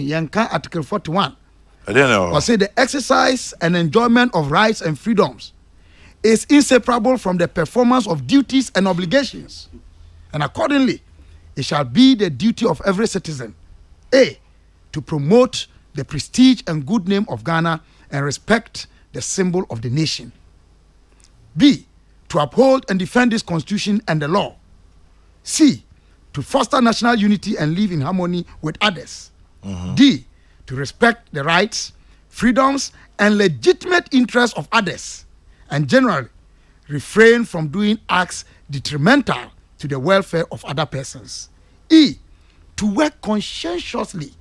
Yanka Article 41. Or say the exercise and enjoyment of rights and freedoms is inseparable from the performance of duties and obligations. And accordingly, it shall be the duty of every citizen, A, to promote the prestige and good name of Ghana and respect the symbol of the nation. B, to uphold and defend this constitution and the law. C, to foster national unity and live in harmony with others. D, to respect the rights, freedoms, and legitimate interests of others, and generally refrain from doing acts detrimental to the welfare of other persons. E, to work conscientiously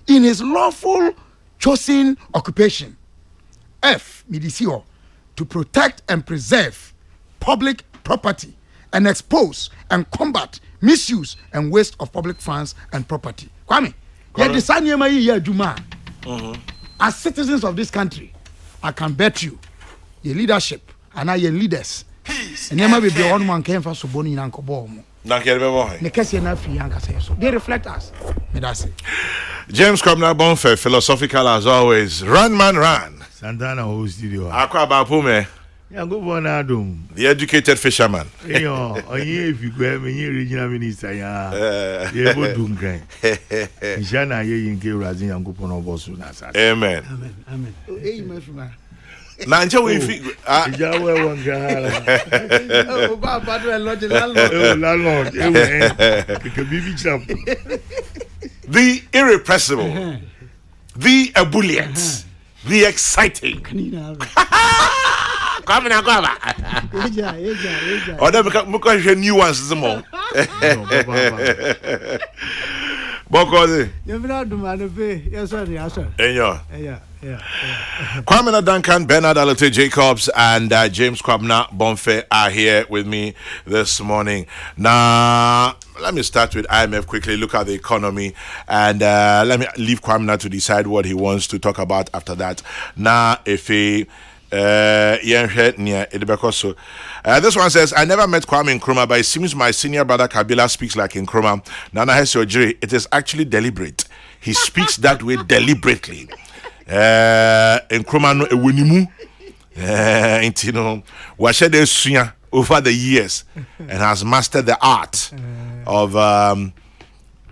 in his lawful chosen occupation. F, midisio, to protect and preserve public property and expose and combat misuse and waste of public funds and property. Kwame, as citizens of this country, I can bet you, your leadership and your leaders, and never be one man came for Suboni and Kobomo. They reflect us. James Krabna Bonfe, philosophical as always. Run, man, run. Santana whole studio. Aqua Bapume. The educated fisherman. If you go, regional minister, you would do great. Jana, you can Razin and Gupon Bosu. Amen. Amen. Amen. Nanja, we figure. The irrepressible, the ebullient, the exciting. Come on, come on. Or then because you new ones some more. Bokozi. Yes, sir. Yes, sir. Yeah. Kwame Duncan, Bernard Alote Jacobs, and James Kwabna Bonfe are here with me this morning. Now, let me start with IMF quickly, look at the economy, and let me leave Kwame to decide what he wants to talk about after that. Now, if he this one says, I never met Kwame Nkrumah, but it seems my senior brother Kabila speaks like Nkrumah. Nana Hesiojiri, it is actually deliberate. He speaks that way deliberately. Nkrumah no ewunimu, washede suya over the years and has mastered the art of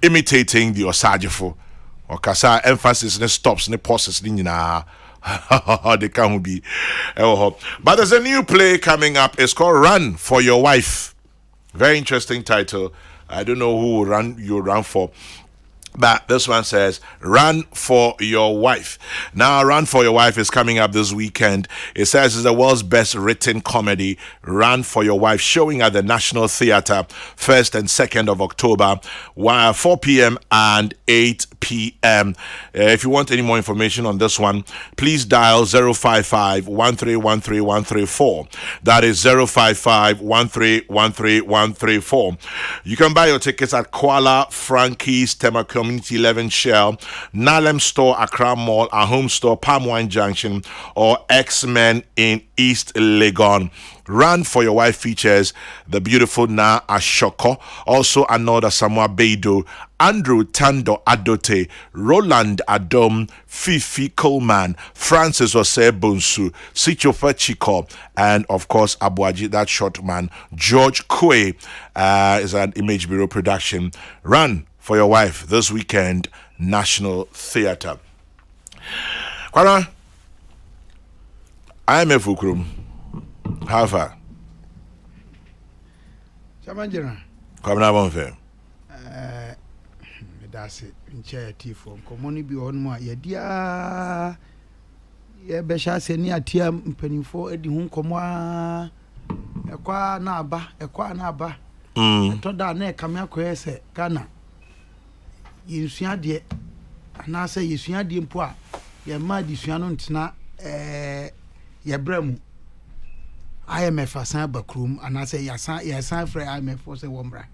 imitating the Osajifo. Okasa emphasis ne stops ne pauses ni na. They can't be. But there's a new play coming up. It's called Run for Your Wife. Very interesting title. I don't know who you run for. But this one says, Run for Your Wife. Now, Run for Your Wife is coming up this weekend. It says it's the world's best written comedy, Run for Your Wife, showing at the National Theatre 1st and 2nd of October, 4 p.m. and 8 p.m. If you want any more information on this one, please dial 055-1313134. That is 055-1313134. You can buy your tickets at Kuala Frankie's Tema Community 11 Shell, Nalem Store, Accra Mall, our home store, Palm Wine Junction, or X-Men in East Legon. Run for Your Wife features the beautiful Na Ashoko, also Anoda Samoa Beido, Andrew Tando Adote, Roland Adom, Fifi Coleman, Francis Ose Bunsu, Sichofa Chiko, and of course Abuaji, that short man, George Kwe, is an Image Bureau production. Run for Your Wife this weekend, National Theatre. Kwana, IMF Ukrum. How far? Samanjira. Come na bonfe. That's it. In chair tea from communi be on more. Dia ye besha se ni atia mpanimfo edi hu nkomwa. Ekwa na aba. To da na kame akoye se Ghana. Yesua de ana se yesua de mpo a ye ma di sua no ntena ye bremu. IMF asan bakrum anase yasan frɛ IMF for say wombra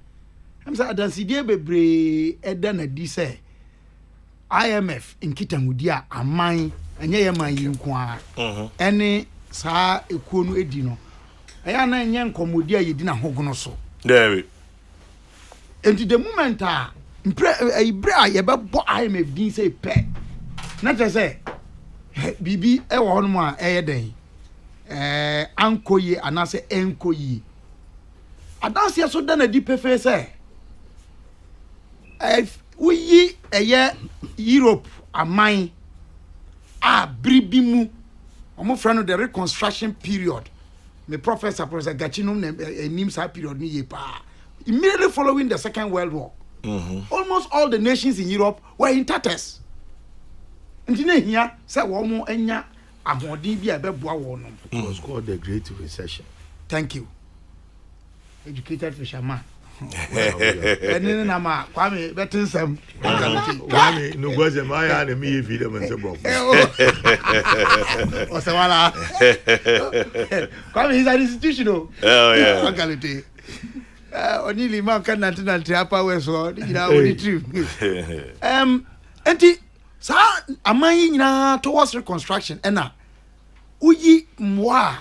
am say adansidie bebre eda na di say IMF nkitahudi a aman enye ye man yi nko a ene saa ekuo no edi no eya na enye nkomodi a yedi na hogono so there enti the moment a Ibra yɛbɛbɔ IMF din sɛ pɛ na kyerɛ sɛ biribi ɛwɔ hɔ nom a ɛyɛ dɛn ankɔ yie anaasɛ ɛnkɔ yie adanseɛ so da na di pefee sɛ woyi ɛyɛ Europe aman a biribi mu ɔmo frɛ no the reconstruction period me professor Gachinom nim saa period ni yie paa immediately following the Second World War. Almost all the nations in Europe were in tatters. Nti na hia sɛ wɔn mo anya ahoɔden bi a ɛbɛboa wɔn no. It was called the Great Recession. Thank you. Educated fisherman. Ɛne na ma Kwame bɛtensɛm. Kwame no go say my and me if them and say bro. Osewala. Kwame is an institution. Oh yeah. Only man can not apa we so nyina woni trim enti sa aman nyina towards reconstruction ena uyi mwa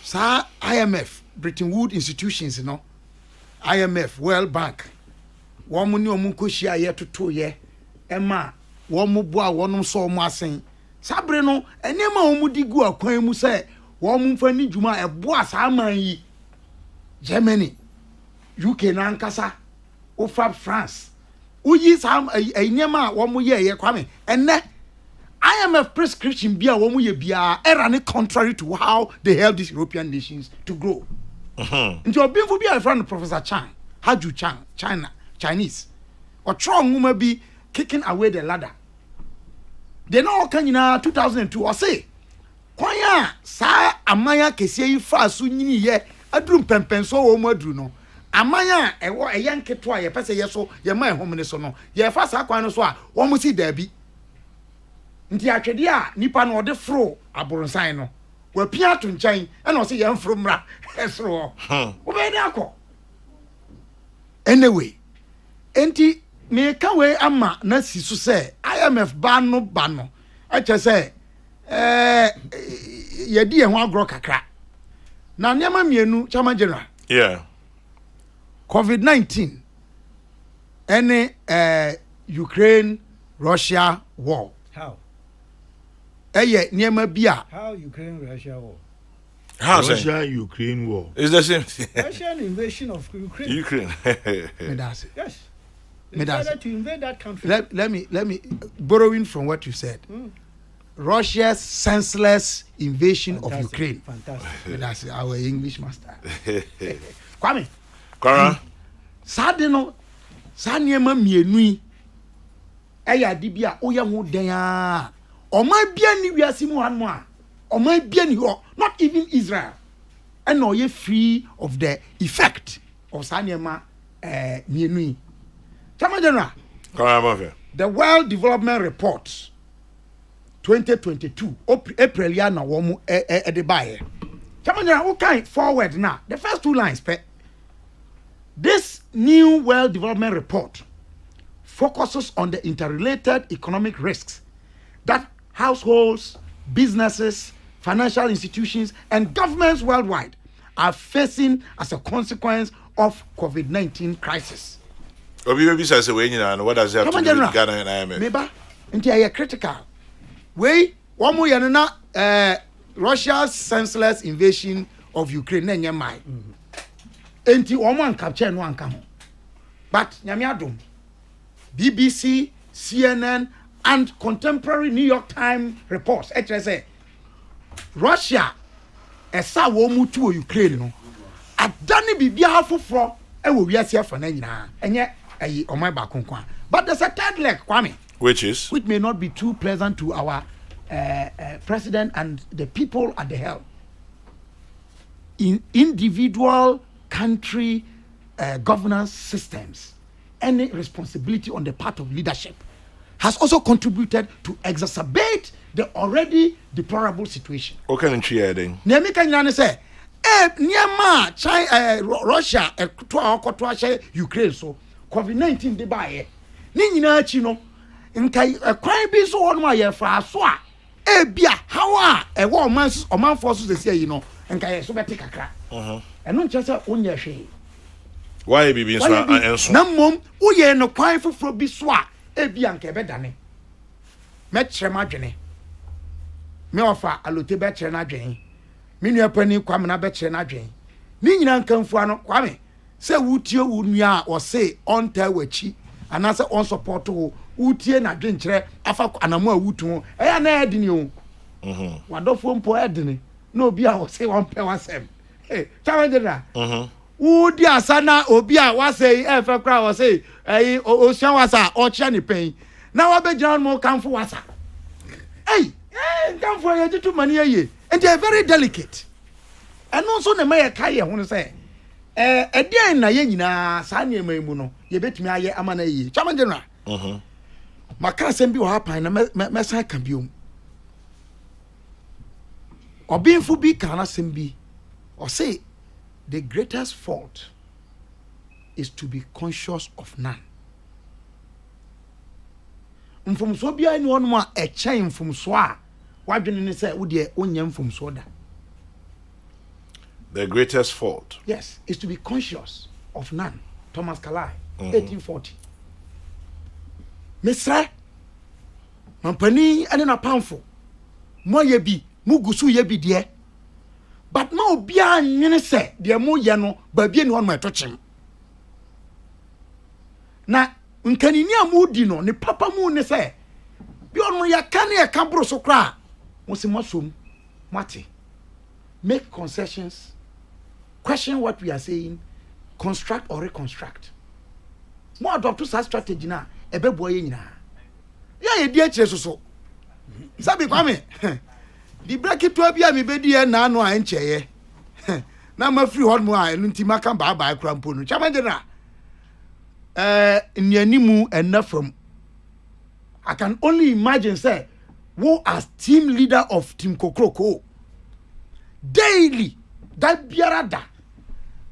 sa IMF Bretton Woods institutions no IMF World Bank wo mo ni o mu kohia ye toto ye ema wo mo boa wonom so mo asen sabre no enema wo mu digu akwan mu se wo mo mfa ni dwuma eboa sa aman yi Germany UK na nkasa ofa France uyi sam enyema wo mo ye Kwame enne IMF prescription bia wo mo ye bia era ne contrary to how they help these European nations to grow. Nti obinfo bia friend Professor Chang Haju Chang Chinese or strong woman be kicking away the ladder. They know kan nyina 2002 or say kwanya sa amanya kese yi fa so nyini ye aduru pempen so wo mo aduru no amanya ewo eyanketo a ye pese ye so ye man homne so no ye fa sa kwan no so a wo mo si dabi nti atwede a nipa no ode fro aboronsan no wa pia to nkyɛn e na o se ye mfro mra esro wo be na akɔ anyway enti me ka we ama na si so se IMF ba no a che se ye di ye ho agro kakra na niam mienu chama general COVID-19 any Ukraine Russia war. How? Niam bia. How Ukraine Russia war? How Russia Ukraine war? It's the same thing. Russian invasion of Ukraine. Yes. They decided to invade that country. Let me borrowing from what you said. Russia's senseless invasion of Ukraine. Fantastic. That's our English master. Kwame. Kwara. Sade no sa niema mienu yi eya de bia oye ho den a oman bia ni wiase mu han mo a oman bia ni ho not even Israel and oye free of the effect of sa niema mienu yi chama general the World Development Report 2022 April ya na wo mu de bae chama general who kind forward now the first two lines pe. This new World Development Report focuses on the interrelated economic risks that households, businesses, financial institutions, and governments worldwide are facing as a consequence of COVID-19 crisis. What does it have to do with Ghana and IMF? Maybe, and critical. We, one more yana Russia's senseless invasion of Ukraine. Enti woman capture no anka ho but nyame adom BBC CNN and contemporary New York Times reports say Russia esa wo mutu o Ukraine no adane bibia afoforo e wo wiase afa na nyina enye ayi omai ba konkon but there's a third leg Kwame which may not be too pleasant to our president and the people at the helm in individual country governance systems. Any responsibility on the part of leadership has also contributed to exacerbate the already deplorable situation. Okay, then. Niamika nyane say, niama Russia to Ukraine so COVID-19 de bae. Ni nyina achi no nkai kwan bi so won ma ye fra so a bia how a wo man forces dey say you know nkai so beti kakra. Eno nche say onye hwe. Why be so and na mom wo ye no kwan foforo bi so a e bia nka be dane me kyerɛ madwene me ofa alote be kyerɛ na dwen me nua pani kwam na be kyerɛ na dwen ni nyina nkamfua no kwame se wutie wo nua a o se on ta wachi ana se on support wo wutie na dwen kyerɛ afa anamu a wutu eya na edini o wadofo mpo edini na obi a o se won pɛ wasem challenge na wudi asana obi a wasei efe kra wasei osia wasa o chia ni pen na wa be gyan mo kanfo wasa kanfo ye tutu mani ye and they are very delicate and also na me kai ye ho say edian na ye nyina sa na ema mu no ye betumi aye amana ye challenge na maka sem bi o hapan na me san kan biom obinfu bi kana sem bi o say the greatest fault is to be conscious of none. Mfumso bia ni wonu a echen mfumso a wadwene ne say wo de onya mfumso da. The greatest fault, yes, is to be conscious of none. Thomas Kalai, 1840. Mesra mampani ane na pamfo mo ye bi mugusu ye bi de. But ma obia nwene se de mo ye no ba bia ni won ma etochim na nkanini amudi no ne papa mu ne se bi on ya kan ya kabro so kra mo se masom mate make concessions, question what we are saying, construct or reconstruct. Mo adopt to strategy na ebebo ye nyina ya ye di akire so sabi kwame di break it to bia me be di na anu a encheye na ma free hot mo a enu ntima kan ba ba krampo no challenge na nianimu enough from I can only imagine say who as team leader of team Kokrokoo daily that biarada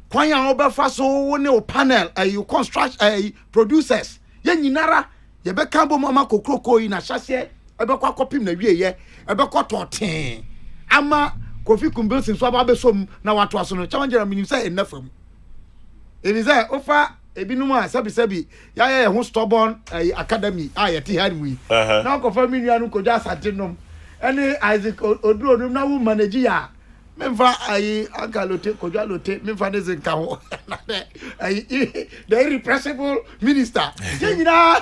kwanya obefa so ne o panel you construct producers ye nyinara ye be kambo mama Kokrokoo na hyase ebekwa kopim na wieye ebekwa toten ama Kofi Kumbilsin so aba besom na wato aso no challenge na minim say enough from it is a ofa ebinum a sabi ya ho stubborn academy a yeti hanwi na ko fa mi nua no ko ja satenom ene Isaac Oduro no na wo manage ya memfa agalote ko ja lote memfa ne zinka ho the irrepressible minister nyina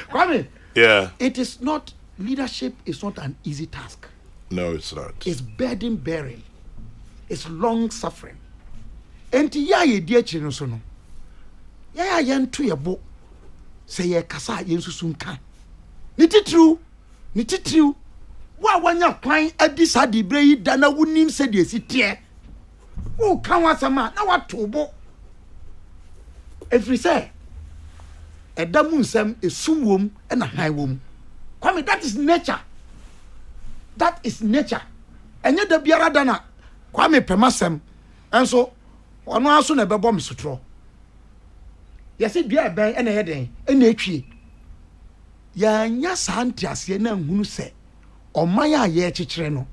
Kwame, yeah, it is not, leadership is not an easy task. No, it's not. It's burden bearing, it's long suffering. Enti ya ye die chiri no so no ya nto ye bo se ye kasa ye nsusu nka ni titru wa wanya kwan adi sadi bre yi da na wunim se de si tie wo kan wasama na wato bo every say edamu nsem esumwom na hanwom kwame that is nature enye da biara da na kwame pemasem enso ono aso na bebo misotro yesi bia ben ena ye den ena etwie ya nya santi ase na nhunu se oman ya ye kekere no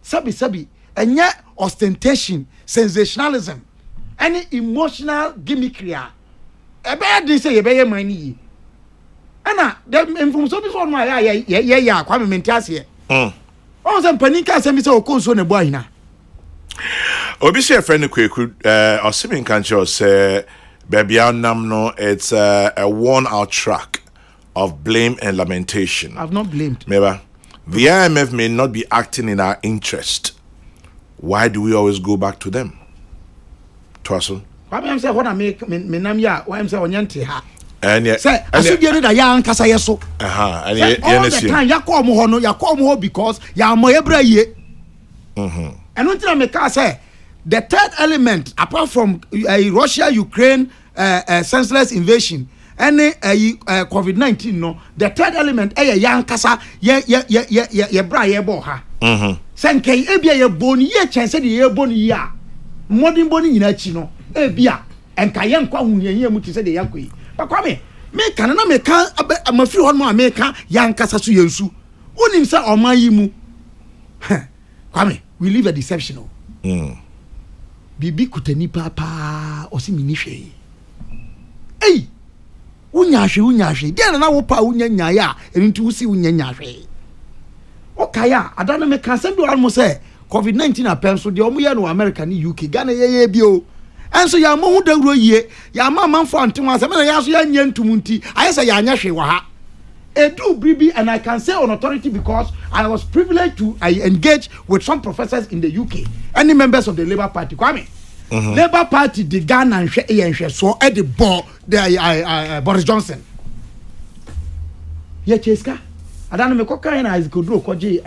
sabi enye ostentation, sensationalism, any emotional gimmickry ebe dey say ye be ye man ni ana dem infumso bi so no ya kwame mentiase o se panika se mi se okonso ne bo ahina Obi say friend Kweku Osimin Kancho say baby nam no it's a worn out track of blame and lamentation. I've not blamed. Maybe the IMF may not be acting in our interest. Why do we always go back to them? Twaso. Kwame say what I make me nam ya why am say onyante ha. And yeah, say asudie da ya ankasa yeso. And all the time yakom ho no yakom ho because ya moyebra ye. And until me can say the third element apart from Russia-Ukraine senseless invasion and COVID-19 no the third element yankasa ye bra ye bo ha senke ebia ye boni ye chance de ye boni ya modern boni nyina chi no ebia enka ye nkwa hunye mu ti se de yakoi bakwame me kan na me kan amafiri ho no me kan yankasa so yensu onim se oman yi mu kwame we live a deception. bibi kutani papa o si mini hwe ei unya hwe dia na wo pa unya nyaaya enti wo si unya hwe o kaya adana me kan sem bi almost say COVID-19 apem so de omo ye no America ni UK Ghana ye bi o enso ya mo hu dawro yie ya ma manfo antenwa se me na ya so ya nya ntumunti ayesa ya anya hwe wa ha edu bribi, and I can say on authority because I was privileged to engage with some professors in the UK, any members of the Labour Party. Kwame, Labour Party the Ghana and so at the board the Boris Johnson. Yeah, Cheska. I don't know me koka ina is could do koji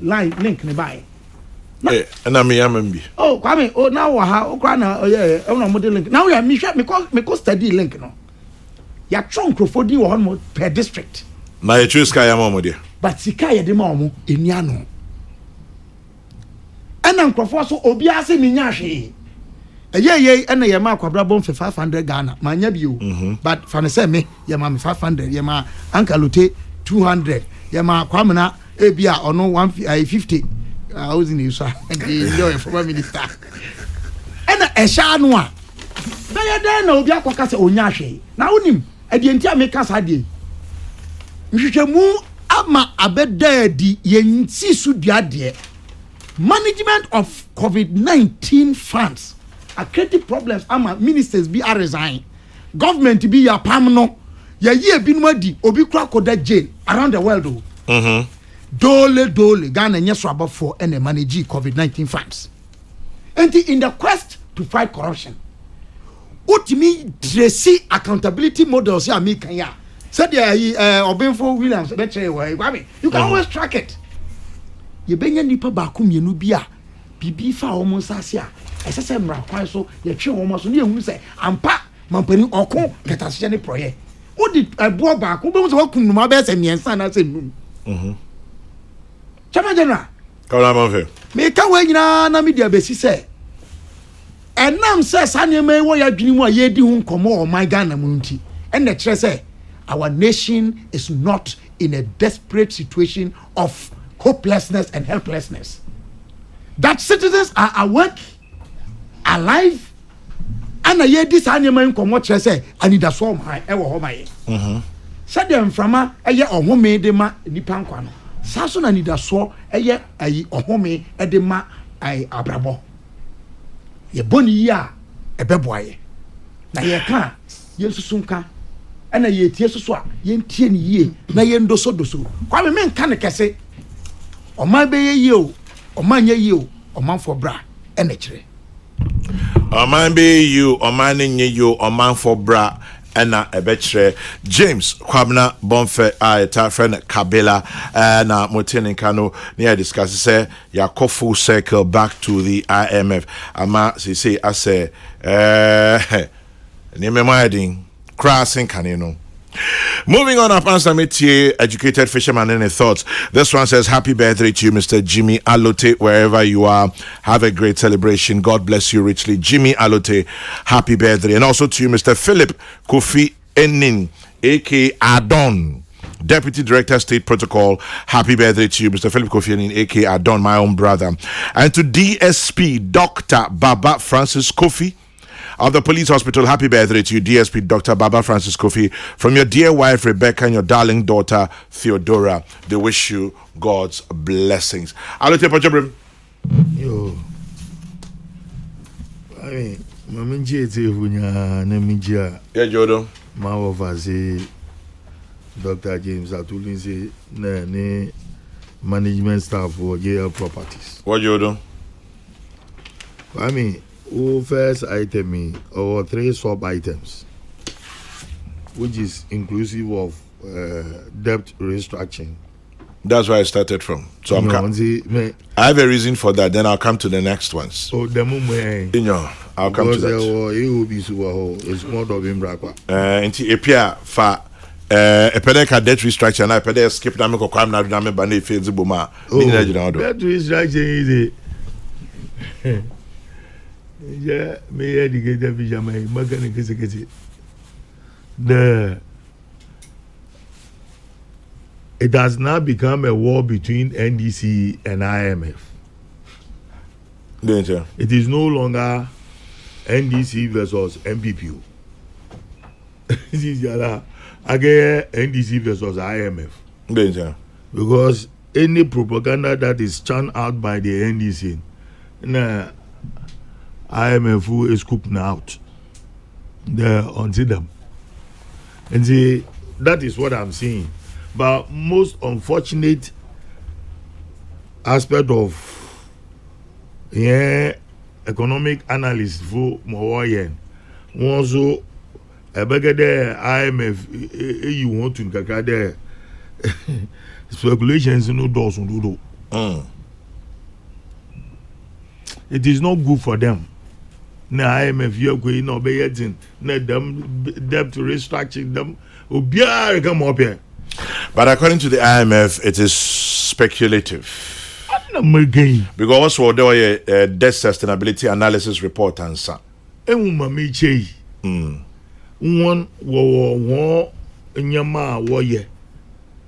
line link nearby. Eh, and I mean, oh, Kwame, oh now oh kwana oh yeah, oh no model link. Now we are me study link no. Ya tron crofodi wo hon per district na ya choose ka ya mamo dia but sika ya de ma omo enia no ena nkrofo so obi ase ni nya hwe eye ena ye ma kwabra bom 500 Ghana ma nya bio but fa ne se me ye ma 500 ye ma ankalote 200 ye ma kwamna e bia ono 150 housing you sir the former minister ena esha no a na ye den na obi akoka se onya hwe na unim edienti ameka sade nhwehwemu ama abedadi yensi su duade management of COVID-19 funds a creative problems ama ministers be are resign government be ya pam no ya ye binu adi obi kura koda jail around the world dole Ghana nyeso abafo and manage COVID-19 funds and in the quest to fight corruption utimi tracy accountability models ya me kan ya said Obenfo Williams you can always track it ye benya nipa ba ko mienu bi a bibi fa o mo sase a esese mra kwan so ye twe o mo so ne ehunu se ampa mampani okon ketasye ne proye odi ebo ba ko be mo so wakum no ma be se miensa na se num chama general kawla ma fe me ka we nyina na media be si se enam se sanema wo ya dwini mu a ye di hu nkomo o my Ghana mu nti and the kire say our nation is not in a desperate situation of hopelessness and helplessness. That citizens are awake, alive, and a year this animal come what say I need a swarm high ever home. Said them from a year or home made them nipanquano. Sasun and need a swarm a year or home a dema I abrabo. Ye boni ya a beboy. Na ye can, yes sunka. And a ye tears so yen tien ye na yen doso. Kwame men kan kese o man be ye o man ye ye o man for bra ene kire o man be you o man nye you o man for bra ena ebekire James Kwabna Bonfe ta friend Kabela na motene kano na discuss say ya full circle back to the IMF ama say I say nememading crossing canino. Moving on up, answer me educated fisherman. Any thoughts? This one says, happy birthday to you, Mr. Jimmy Alote, wherever you are. Have a great celebration. God bless you richly. Jimmy Alote, happy birthday. And also to you, Mr. Philip Kofi Enin, aka Adon, Deputy Director, State Protocol. Happy birthday to you, Mr. Philip Kofi Enin, aka Adon, my own brother. And to DSP, Dr. Baba Francis Kofi of the police hospital, happy birthday to you, DSP Dr. Baba Francis Kofi, from your dear wife Rebecca and your darling daughter Theodora. They wish you God's blessings. I'll take a yo. I mean, Maminji Vunya Neminja. Yeah, Jodo. Mawavazi Dr. James Atulinzi ne management staff for JL Properties. What Jodo? I mean, first item or 3 sub items, which is inclusive of debt restructuring. That's where I started from. So I have a reason for that. Then I'll come to the next ones. Oh, the moment I'll come to that. It will be it's more of him. Inti epia fa epedeka debt restructure na epedeka skip na me kokwa na do na me ba na efe boma. Debt restructuring is yeah, me educated fisherman, mechanic. It has now become a war between NDC and IMF. Danger. It is no longer NDC versus MPP. This is again NDC versus IMF. Danger. Because any propaganda that is churned out by the NDC, IMF is scooping out onto them. And see, that is what I'm seeing. But most unfortunate aspect of economic analyst for Mawayen, also a beggar there, IMF, you want to kakra there. Speculations no doors on do. It is not good for them. Na IMF you going no be getting na them debt restructuring them. Obiara come up here. But according to the IMF, it is speculative. Because what there debt sustainability analysis report answer. Mami chei. One wo nyama wo ye.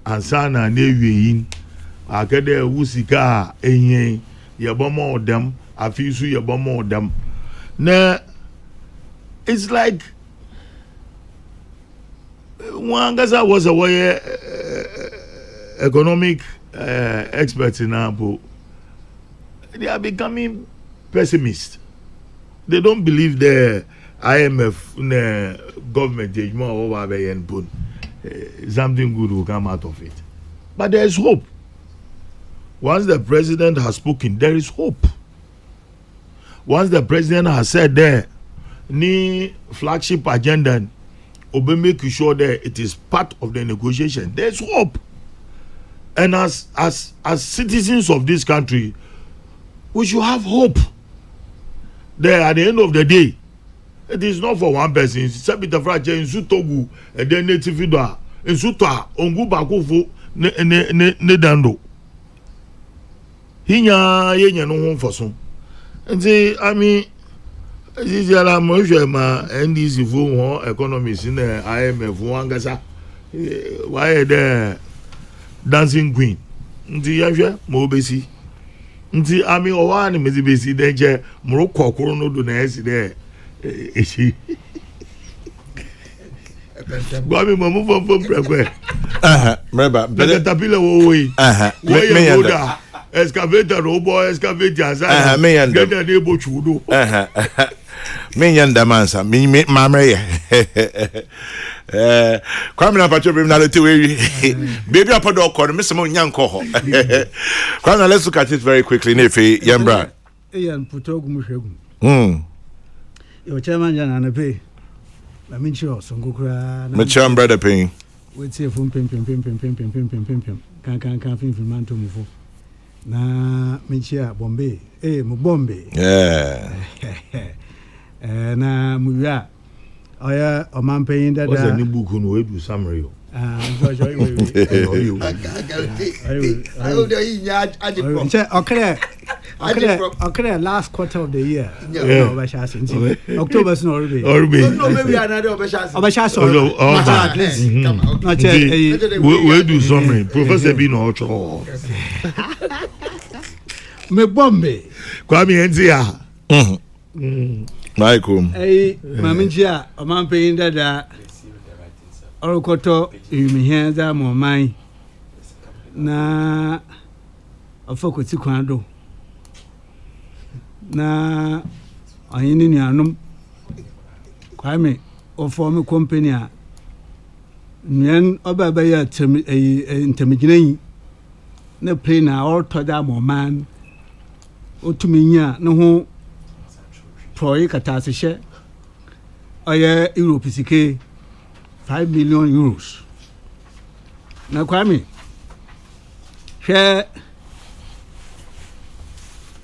Ansana na ewiyin. Akede wusika enyen yebomo odam afisu yebomo odam. Na it's like one guy was a way economic experts in Abu. They are becoming pessimists. They don't believe the IMF government something good will come out of it. But there is hope. Once the president has spoken, there is hope. Once the president has said there, ni flagship agenda, Obe make sure that it is part of the negotiation. There's hope. And as citizens of this country, we should have hope. There at the end of the day, it is not for one person. Sabita Frache in Sutogu, and then native Vida, in Suta, Ongu Bakufu, ne dando. Hinya yenya no one for some. And say, I mean, this is a ma NDC for economists in the IMF one gasa. Why the dancing queen? Nti yahwe mo besi. Nti ami owa ni mezi besi denje mro kokoro no do na esi de echi. Gwa mi mo fom prekwe. Remember, better tapile wo we. Me yanda. Excavator robo excavator sa. Me yanda. Get na ebo chudo. Me yanda mansa me mamre kwame na pacho bim na leti we baby apodo okor me sem nyanko ho kwame, let's look at it very quickly nefe yambra eyan putogu muhwegu yo chairman jana na pe na mincho songokura me chambra the pain we tie fun pem kan fin manto mufo na minchia bombe mo bombe na muya oya omampeyin dada what's the new book no we do summary okay last quarter of the year October no maybe another at least we do summary Professor Bino Ocho me bombe kwami enzia Michael. Maminjia, a man paying that Orokoto, you may hear that more mine. Na a focus to na any anum kwame or form a company. Nyan Obabaya intermediate no play now or to that more man or to me, no. Proye katase she oye Europe sike 5 million euros na kwame hwe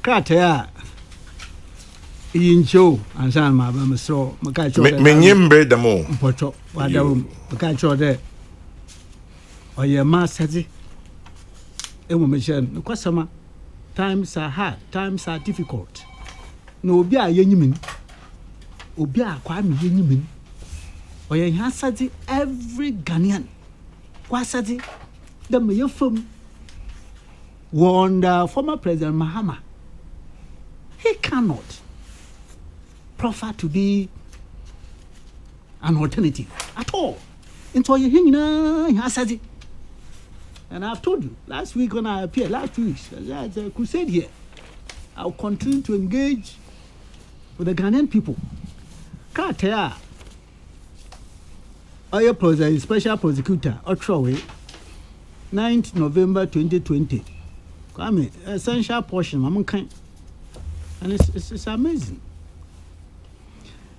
kata yincho ansan ma ba mso maka cho me nyimbre demo poto wadawo maka cho de oye ma sadi emu me chen kwasama times are hard, times are difficult. No obi a yenyimin. Obi a kwame yenyimin. Oye hasadi every Ghanaian. Kwasadi the mayefum won the former President Mahama. he cannot proffer to be an alternative at all. Into your hanging, he said it. And I've told you last week when I appeared, last 2 weeks, there's a crusade here. I'll continue to engage with the Ghanaian people. Katea, Oya Special Prosecutor, Otrowe, 9th November 2020. Kwame, essential portion, and it's amazing.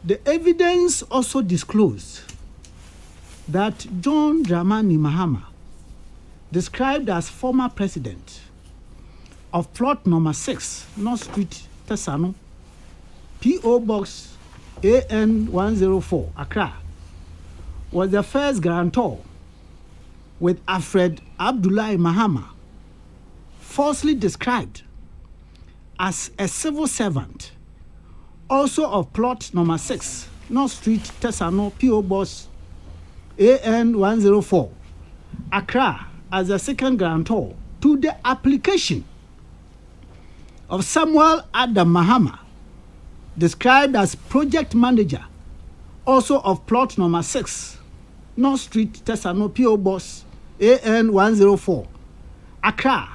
The evidence also disclosed that John Dramani Mahama, described as former president of plot number 6, North Street, Tesano, P.O. Box AN 104, Accra, was the first guarantor with Alfred Abdullahi Mahama, falsely described as a civil servant, also of plot number 6, North Street, Tesano, P.O. Box AN 104, Accra, as a second guarantor to the application of Samuel Adam Mahama, described as project manager, also of plot number 6, North Street, Tesano, P.O. Box AN 104, Accra,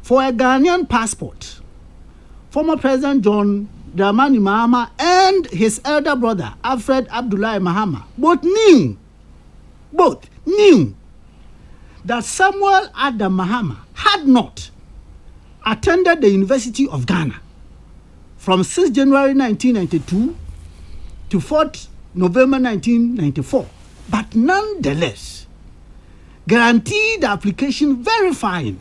for a Ghanaian passport. Former President John Dramani Mahama and his elder brother Alfred Abdullahi Mahama both knew that Samuel Adam Mahama had not attended the University of Ghana from 6 January 1992 to 4th November 1994, but nonetheless guaranteed the application verifying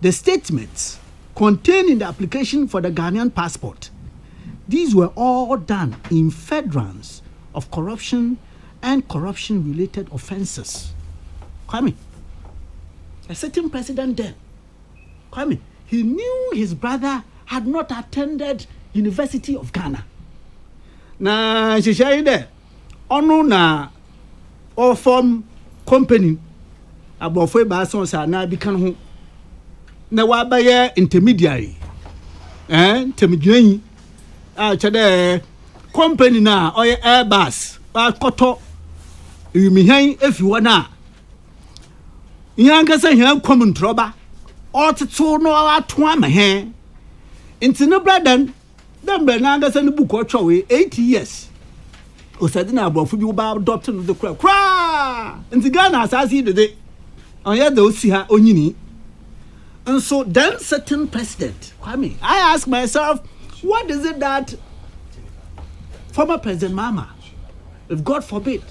the statements contained in the application for the Ghanaian passport. These were all done in furtherance of corruption and corruption-related offences. Kwame, a certain president then, Kwame, he knew his brother had not attended University of Ghana. Na shishayi there, ono na all form company abofwe ba son sa na bi kan ho na wa ba ye intermediary intermediary a chede company na oye Airbus ba koto yimihan efi wona Yanka say here common trouble. All to no ato ama he. Inti no brother dem be na ngasa no book otwe 8 years. O said na abofo bi ba adopt no the kra. Inti Ghana asasi de. Onya de osi ha onyini. And so then certain president, Kwame, I ask myself, what is it that former President Mahama, if God forbid,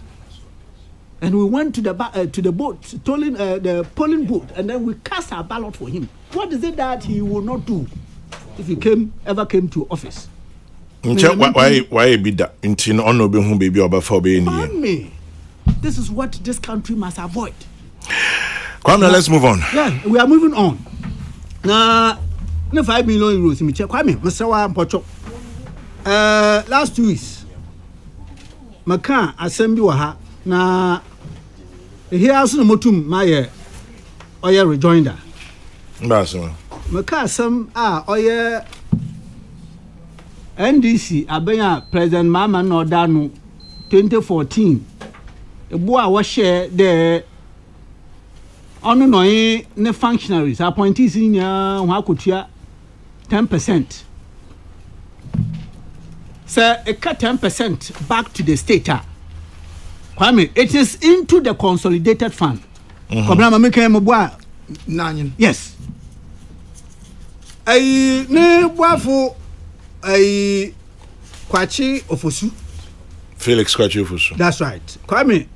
and we went to the boat, the polling booth, and then we cast our ballot for him. What is it that he will not do if he ever came to office? Why be that? This is what this country must avoid. Kwame, let's move on. Yeah, we are moving on. Now, 5 million euros. Me check. Kwame, Mr. Wampocho. Last 2 weeks, Maka assembly waha na here also no motum my oya rejoinder. Mbasema. Maka some oya NDC abenya President Mahama no danu 2014. Ebo a wo share the ono no ne functionaries appointees in ho akotua 10%. Sir, it cut 10% back to the state. Kwame, it is into the consolidated fund. Yes. Ne boafo Kwachi Ofosu. Felix Kwachi Ofosu. That's right. Kwame,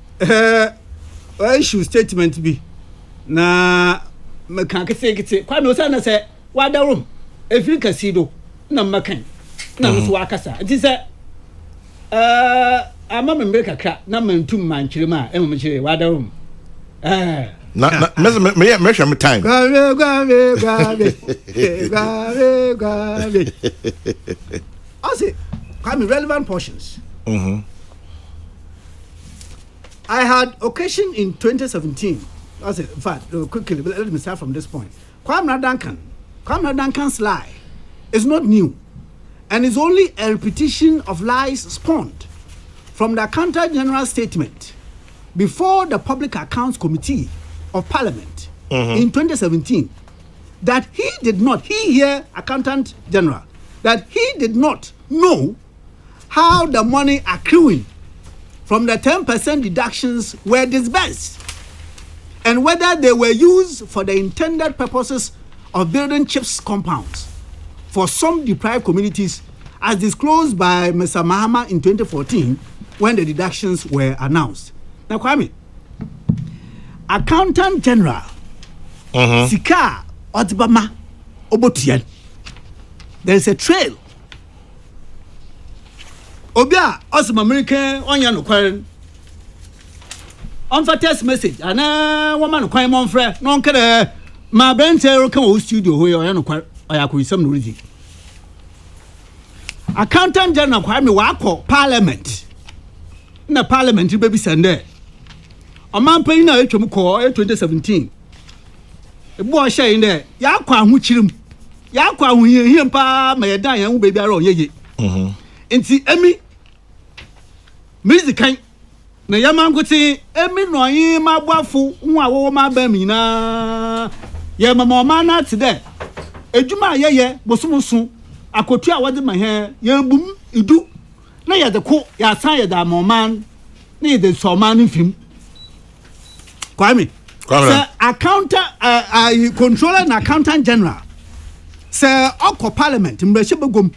issue statement be na mekanke say Kwame osana say wada room efiri kasido na makan na so akasa it is ama me kakra na mantum mankyere ma emu kyere wada room na measure me time I say come relevant portions. I had occasion in 2017. I say, in fact, quickly, let me start from this point. Kwame Duncan's lie is not new. and is only a repetition of lies spawned from the Accountant General's statement before the Public Accounts Committee of Parliament in 2017 that he here, Accountant General, that he did not know how the money accruing from the 10% deductions were disbursed and whether they were used for the intended purposes of building CHIPS compounds for some deprived communities as disclosed by Mr. Mahama in 2014 when the deductions were announced. Now, Kwame, Accountant General, Sika Otbama Obotian, there is a trail. Obia, awesome American, Onya no Karen. On for test message, and woman no Kwan Monfre, non care. My Bente come studio where I know I could some reason. Accountant General Kwame Wako Parliament. Na Parliament baby Sunday. A man paying na 2017. A boy saying there, Yakwa Huchim. Yakwa who him pa may die and baby around ye. Inti Emmy Music kind. Na yaman go say Emmy no yi ma boafu nwa wo ma ba mi na. Ye mama mana today. Ejuma ye bosumusu akotu a wode ma he ye bum idu na ye de ko ya san ye da man na ye de so man fim Kwame sir accountant controller and accountant general sir oko parliament mbrahye begom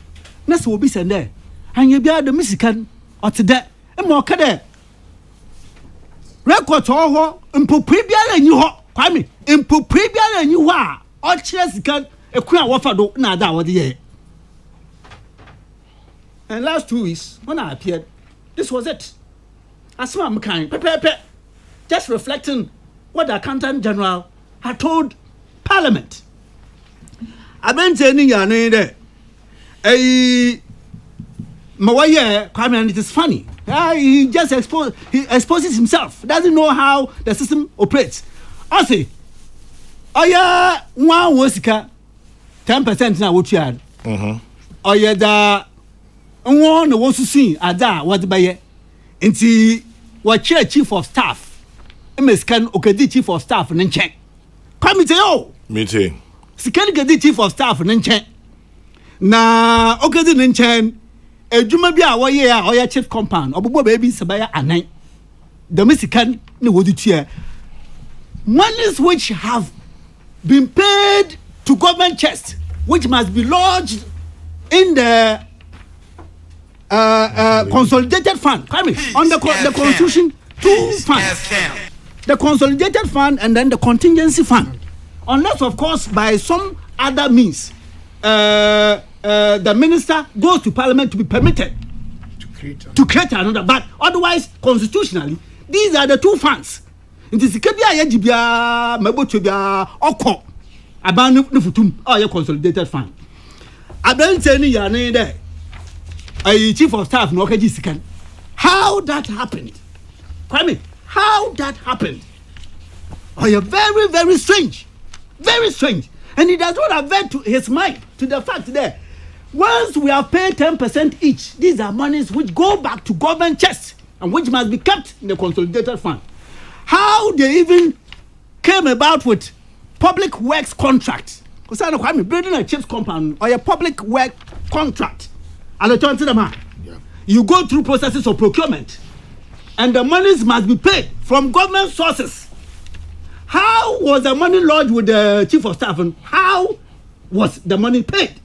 na se obi sende anye bia de misikan otede e mo ka de record ho mpopri bia anyi ho Kwame mpopri bia anyi ho a o kire sikan ekura wofado na ada wode ye. And last 2 weeks when I appeared, this was it. As I'm kind, just reflecting what the Accountant General had told Parliament. I've been telling you there. Kwame, and it is funny. He just exposes himself. Doesn't know how the system operates. I say, oh yeah, 1 was 10% now what you had. Oh yeah, the one was to see ada what by nti what chief of staff meskan okedi chief of staff nchen come say oh meeting scan okedi chief of staff nchen na okedi nchen edwuma bi a woye a oya chief compound obobo baby sebaya anan the meskan ne wodi tua monies which have been paid to government chest which must be lodged in the consolidated fund. On the constitution, 2 funds. The consolidated fund and then the contingency fund. Unless, of course, by some other means, the minister goes to parliament to be permitted to create another. But otherwise, constitutionally, these are the 2 funds. It is Kebia Mabotubia Oko Abanu Futum or your consolidated fund. I don't say any there. A chief of staff no kaji how that happened Kwame how that happened oh yeah very very strange and he does not avert to his mind to the fact that once we have paid 10% each these are monies which go back to government chest and which must be kept in the consolidated fund. How they even came about with public works contract because I know Kwame building a chips compound or a public work contract. You go through processes of procurement and the monies must be paid from government sources. How was the money lodged with the chief of staff and how was the money paid?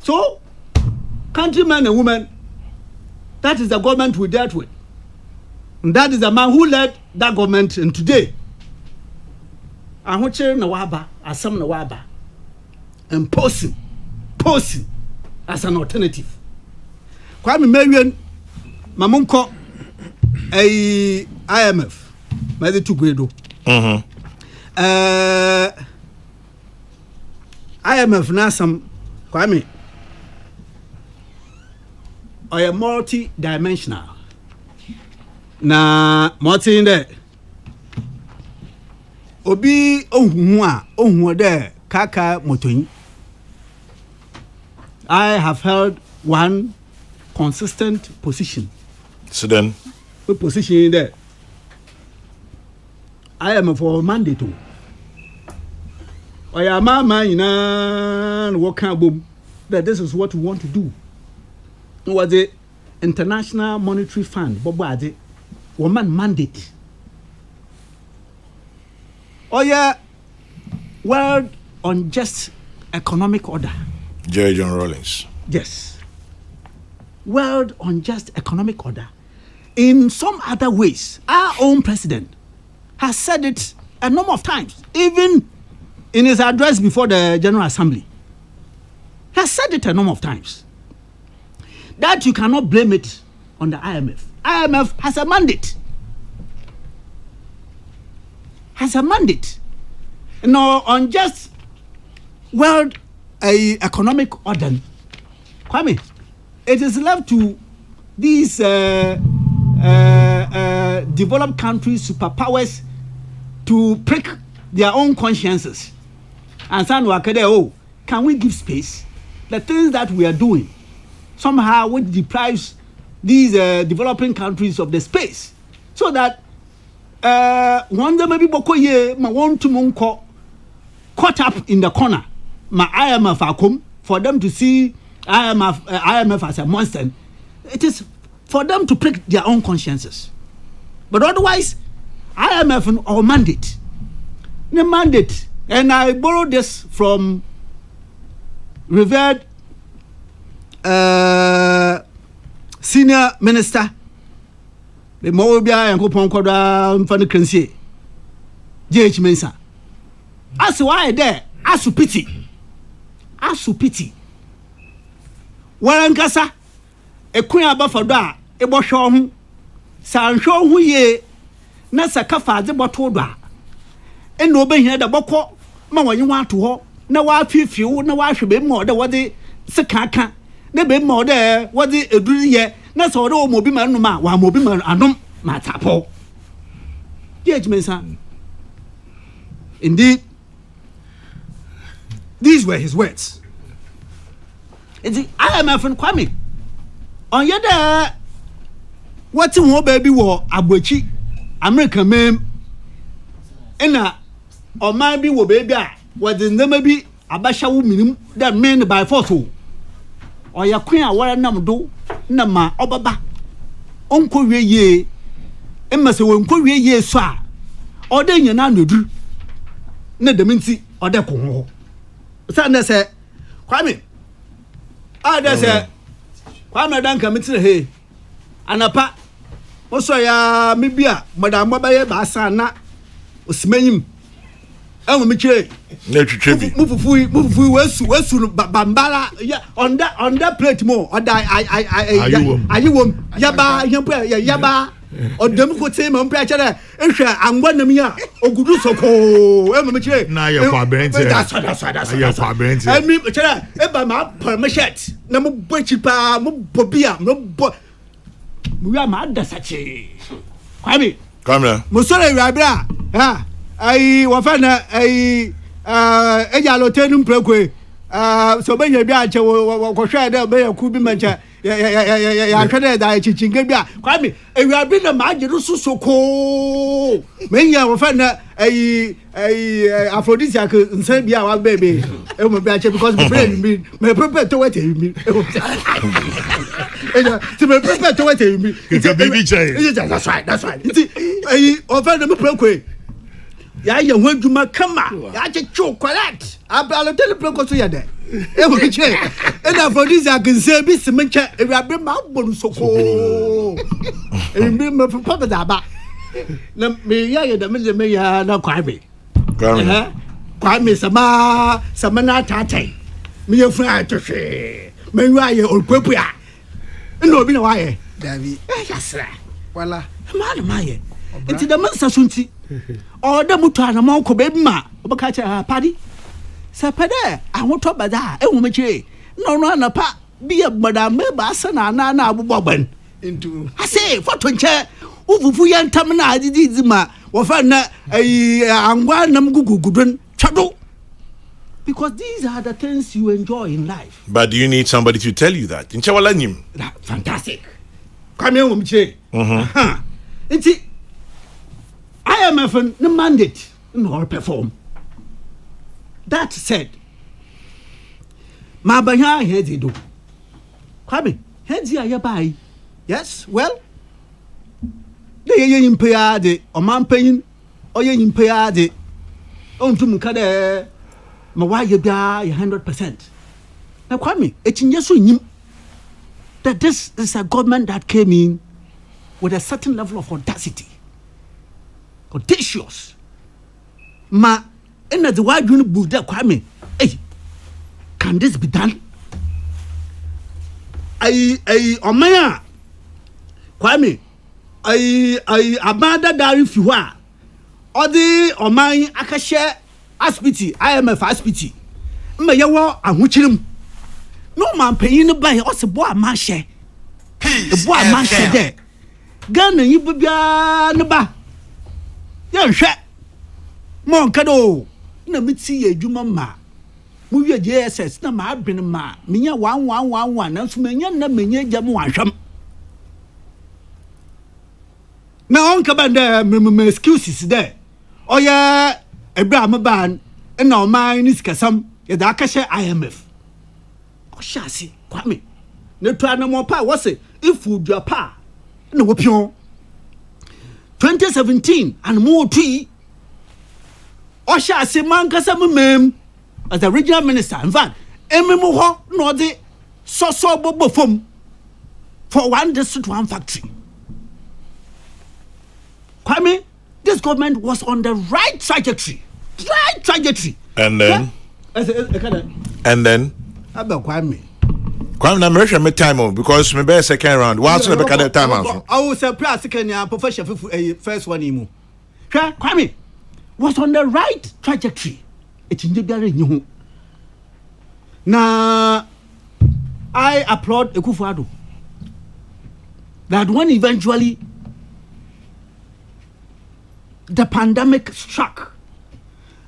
So, countrymen and women, that is the government we dealt with. And that is the man who led that government and today. Ahoche na waba, asam na waba. And posing as an alternative. Kwame Marian Mamunko a IMF by the 2 grade. IMF Nasam Kwame are multi-dimensional. Na multi in there. Obi ohunwa there kaka motoyin. I have held one consistent position. So then, What position in there? I am for mandate. I am a man, what kind of boom? That this is what we want to do. Was the International Monetary Fund, Bob Wadi, woman mandate. Oh, yeah, World Unjust Economic Order. Jerry John Rawlings. Yes. World Unjust Economic Order. In some other ways, our own president has said it a number of times, even in his address before the General Assembly. He has said it a number of times. That you cannot blame it on the IMF. IMF has a mandate. No, on just world economic order. Kwame, it is left to these developed countries, superpowers, to prick their own consciences and say, can we give space? The things that we are doing somehow which deprives these developing countries of the space, so that one day maybe boko ye ma want to monko caught up in the corner, my IMF akum, for them to see IMF as a monster. It is for them to prick their own consciences. But otherwise, IMF or mandate. The mandate, and I borrowed this from revered senior minister, the Mobia and Kupon Koda Mfani Krensi, J.H. Mensah. As why there, as to pity. Warankasa, a queen above for that, a boshon, San Show who ye, Nasa Kafa, the botoda, and no be here the boko, Mama, you want to walk, no, I feel, no, I should be more than what they Sakaka, ne be more there, what they do ye, that's all Mobiman, no ma, while Mobiman, I don't matter. J.H. Mensah. Indeed, these were his words. I am a friend Kwame. On your day, what's in baby war, Abuchi, American meme, and or might be what baby, what the name be Abasha woman that men by force. Or your queen, what a number do, Nama, Obaba, Uncle Ye, Emma, so Uncle Ye, sir, or then you know, do. Not the mincy or the Congo. Sanda said, Kwame. Ada said, Kwame don't come into the hay. And a pa, also, ya, maybe, Madame Babaye Basana, Usmenim. Oh, Miche, move, West, Bambala, yeah, on that plate more, or die, I, you won't, Yaba. Or them could say, Mom Pratcher, and one of me, or good so cold. Now you're for that's your Fabrent. And me, Ebama, Permachet, no Butchipa, Bobia, no boy. We are mad, that's a che. Kwame, come here. Musole Rabra, I wafana a yalotenum proque. So many biacha were shared there by a kubi mancha. I tried that Chingabia. Kwame, and we have been a magic so cold. Many are find a aphrodisiac and send me our baby. And my batch because my friend may prepare to wait me. To be prepared to wait me. It's a baby child. That's right. I offer them a proque. Ya ye wan dwuma kama ya checho correct abalo teleproco so ya de e wo kiche e na for this agency bi semencha e rabe ma bonu soko e mi me papa da ba na me ya ye da me ya na Kwame Kwame sama na tatai me ye fun atwe me wa ye olpepua e no bi na wa ye Davi ya sra wala ma ye enti da man sasunti or the mutana monko baby ma obakacha party sapade I want to bada e wo meche no na pa bi e madam me ba sana na abobogban into I say for to nche ufufu ya ntam na adidi ma wo fa na angwa nam gugugudun twado Because these are the things you enjoy in life. But do you need somebody to tell you that? Fantastic. Come here, Mumche. It's IMF no mandate nor perform. That said, Mabaya heads do. Come heads ya buy. Yes, well, the yin pay the or man paying or yin pay the on to Mukade. Ma why you be 100%. Now, Kwame, it's in just that this is a government that came in with a certain level of audacity, audacious. Ma, in the why you Buddha Kwame, hey, can this be done? Omaya Kwame, abanda dari fiwa, odi omai akashe. Aspiti, IMF aspiti. Mayawa ahuchirim. No man paying the buy us a boy mashe. The boy mashe there. Gun and you be naba. Young shat. Moncado. No mitzi a jumama. Move your JSS. No ma been ma. Minya 1111. And Sumania Minya Jamuasham. Now, Uncle Banda, excuses there. Oh, yeah. Abraham ban and now mine is Kasam, Yadakasha IMF. Oh, Shasi, Kwame. No try no more pa, was it? If would your pa, no wapion. 2017 and more tea. Oh, Shasi, Mankasam mem as the regional minister. In fact, Emimuho, no, the so bobo from for one district, one factory. Kwame, this government was on the right trajectory. And then? And then? About Kwame. Kwame, I'm ready to time because maybe second round. What's the back time? I was surprised second professional first one. Kwame was on the right trajectory. It's in the new. Now, I applaud Ekufuado that when eventually the pandemic struck,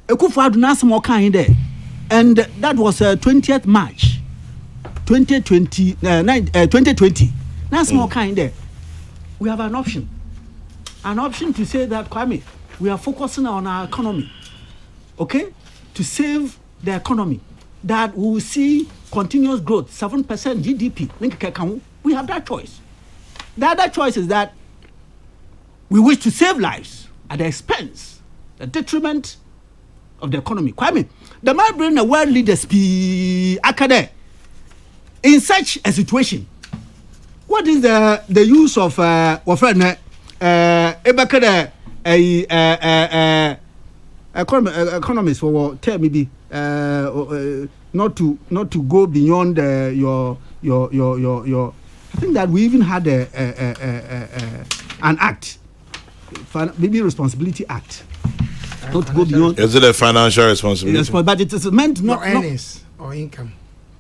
Ekufuado nas more kind there, and that was 20th March 2020. 2020. Nas more kind there. We have an option to say that Kwame, we are focusing on our economy, okay, to save the economy, that we will see continuous growth, 7% GDP. We have that choice. The other choice is that we wish to save lives at the expense, the detriment of the economy. Kwame, the man bring the world leaders academic in such a situation. What is the use of economists for tell me not to go beyond your I think that we even had an act, maybe responsibility act. Not to go beyond. Is it a financial responsibility? Yes, but it is meant not earnings or income.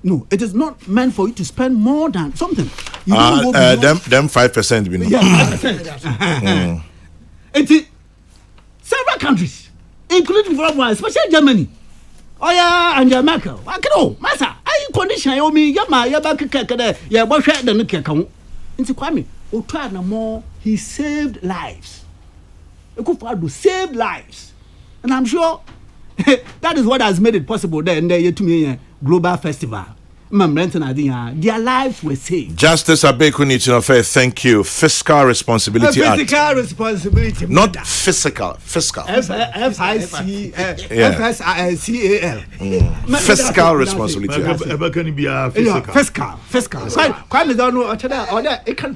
No, it is not meant for you to spend more than something. You don't go beyond. Them 5%. We know. Yeah, 5%. Several countries, including especially Germany. Oh yeah, and Jamaica. I can Masa. I condition you me. Yama yaba kekekede. Ya bohwe de no kekawo. Nti Kwame, o try na more. He saved lives. Ekufuado saved lives, and I'm sure that is what has made it possible. Then there to me global festival. Their lives were saved. Justice Abeku needs to know. Thank you. Fiscal Responsibility Act. Fiscal responsibility. Not physical. Fiscal. FSCAL. Fiscal Responsibility Act. Fiscal. Quite don't know. It can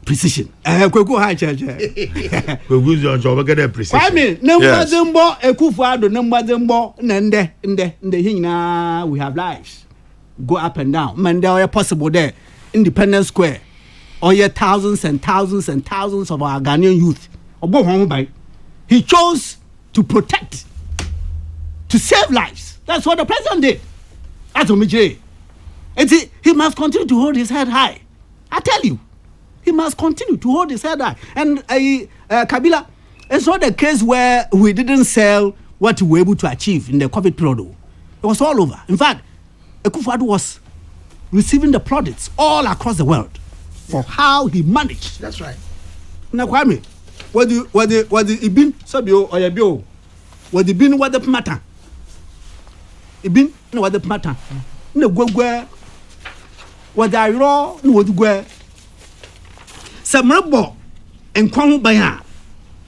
precision. Kokrokoo high church. Kokrokoo your job get a precision. I mean, number Zimbo, Ekufuado, number Zimbo, Nende, in the Hina, we have lives. Go up and down. Man, there are possible there. Independence Square. Or yeah, thousands and thousands and thousands of our Ghanaian youth. He chose to protect, to save lives. That's what the president did. That's Omijay. And he must continue to hold his head high. I tell you. He must continue to hold his head high. And Kabila, It's not the case where we didn't sell what we were able to achieve in the COVID period. It was all over. In fact, Akufo-Addo was receiving the plaudits all across the world for how he managed. That's right. Now, Kwame, what the Ibin Sabio or Yabio, what the Bin what the matter? Ibin no what the matter? No go where what I raw no what where. Samrabo and Kwamu Baya.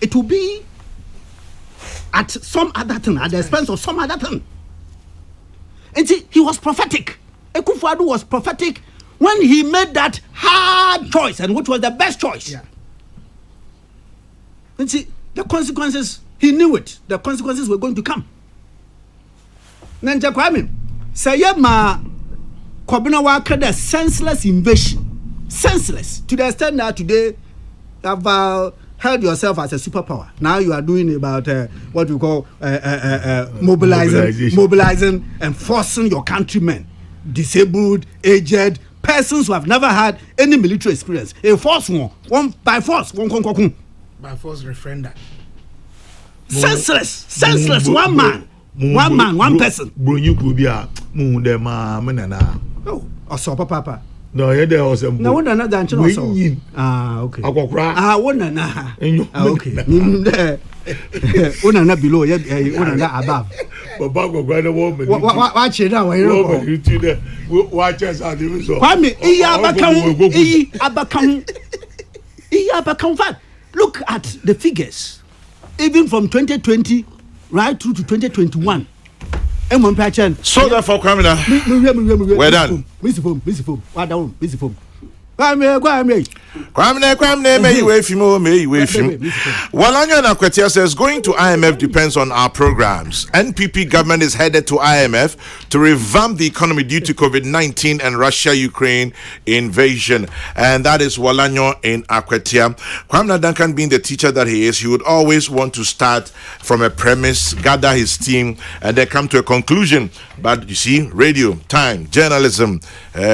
It will be at some other thing, at the expense of some other thing. And see, he was prophetic. Akufo-Addo was prophetic when he made that hard choice, and which was the best choice. Yeah. And see, the consequences, he knew it. The consequences were going to come. Nanja Kwame, say ma Kwabena Waka the senseless invasion. Senseless. To the extent that today you have held yourself as a superpower. Now you are doing about what we call mobilizing and forcing your countrymen, disabled, aged, persons who have never had any military experience. A force one by force, by force referenda. Senseless. One man, one person. Bro, you could be a moon the Oh, or papa. No, there was a no one another than okay. One okay. One below, one above. But back of Grand Woman. Watch it now. Watch us out. Kwame, Abakam. Look at the figures, even from 2020 right through to 2021. So therefore, Kwame, we're done. Busy phone. Kwame, may you wait for more, may you wait for him. Walanyo Nakwetia says, going to IMF depends on our programs. NPP government is headed to IMF to revamp the economy due to COVID-19 and Russia-Ukraine invasion. And that is Walanyo in Akwetia. Kwame Duncan, being the teacher that he is, he would always want to start from a premise, gather his team, and then come to a conclusion. But you see, radio, time, journalism,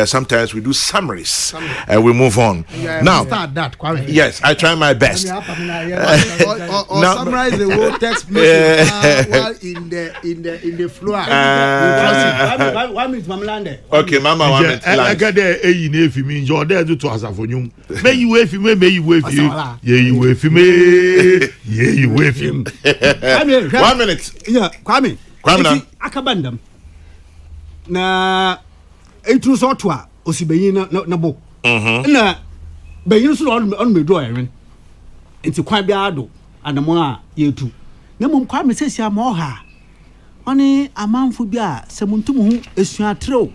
sometimes we do summaries and we move on. Now, start that, Kwame. Yes, I try my best. Or summarize the whole text while in the floor. Okay, Mama, 1 minute. I got there. If you mean you're there to us for you, may you wait for me, may you wait for you. Yeah, you wait for me. Yeah, you wait for him. 1 minute. Yeah, Kwame. Akabandam. Na etru so to a osibeyin na bo. Na beyin so on me do erin. Enti kwan bia do anamo a yetu. Na mum Kwame sesia ma oha. Oni amanfo bia semuntum hu esuatre.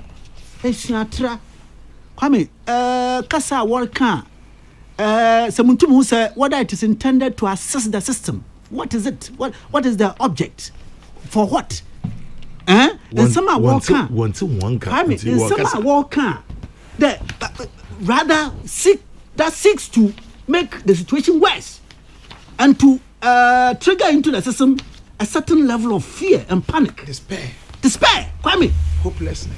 Esuatra. Kwame kasa worka semuntum hu say whether it is intended to assess the system. What is it? What is the object? For what? In some walk one that rather seeks to make the situation worse and to trigger into the system a certain level of fear and panic. Despair. Kwame. Hopelessness.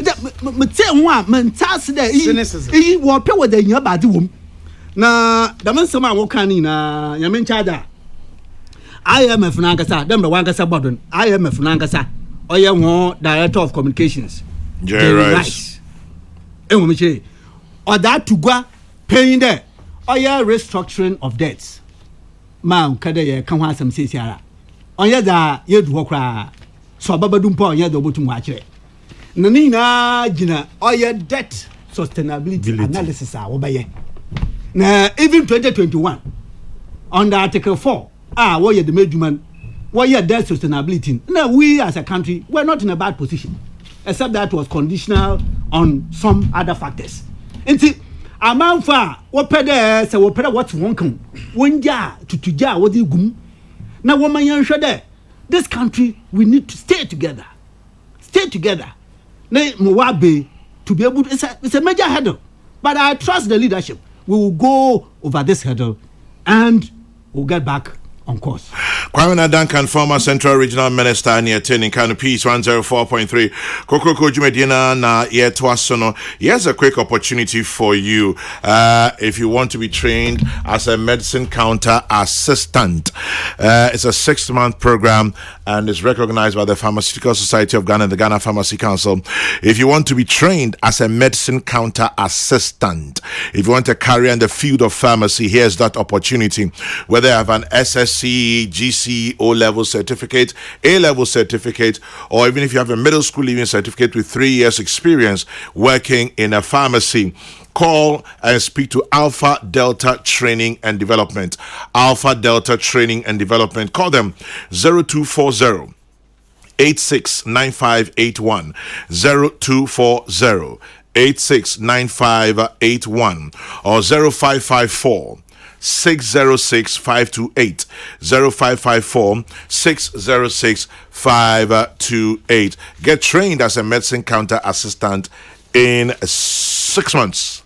Cynicism. He will pay with the body womb. Na the man some walk na yamen chada. IMF Nankasa, them the Wankasa Bodon, IMF Nankasa, Oya Director of Communications, Jerry Rice. Or that to go paying there, Oya restructuring of debts. Ma'am, Kadaya, come have some Sisiara. Oya da Yed Wokra, so Babadumpo, Yed Obutum. Nanina, Gina, Oya debt sustainability analysis. Now, even 2021, under Article 4. What you the measurement? What you debt sustainability? Now we as a country we're not in a bad position, except that was conditional on some other factors. And see, amount for what pede say what pede what one come when ja to ja what you gum. Now woman yan there. This country we need to stay together. Na Muwabe to be able to, it's a major hurdle, but I trust the leadership. We will go over this hurdle and we'll get back on course. Kwame Duncan, former Central Regional Minister, near attending Kano Peace 104.3. Kokrokoo Jumedina na Yetwasono. Here's a quick opportunity for you. If you want to be trained as a medicine counter assistant, it's a 6-month program and is recognized by the Pharmaceutical Society of Ghana and the Ghana Pharmacy Council. If you want to be trained as a medicine counter assistant, if you want a career in the field of pharmacy, here's that opportunity. Whether you have an SSC, GC, O-level certificate, A-level certificate, or even if you have a middle school leaving certificate with 3 years experience working in a pharmacy, call and speak to Alpha Delta Training and Development. Alpha Delta Training and Development. Call them 0240 869581 0240 869581 or 0554 606 528 0554 606 528. Get trained as a medicine counter assistant in 6 months.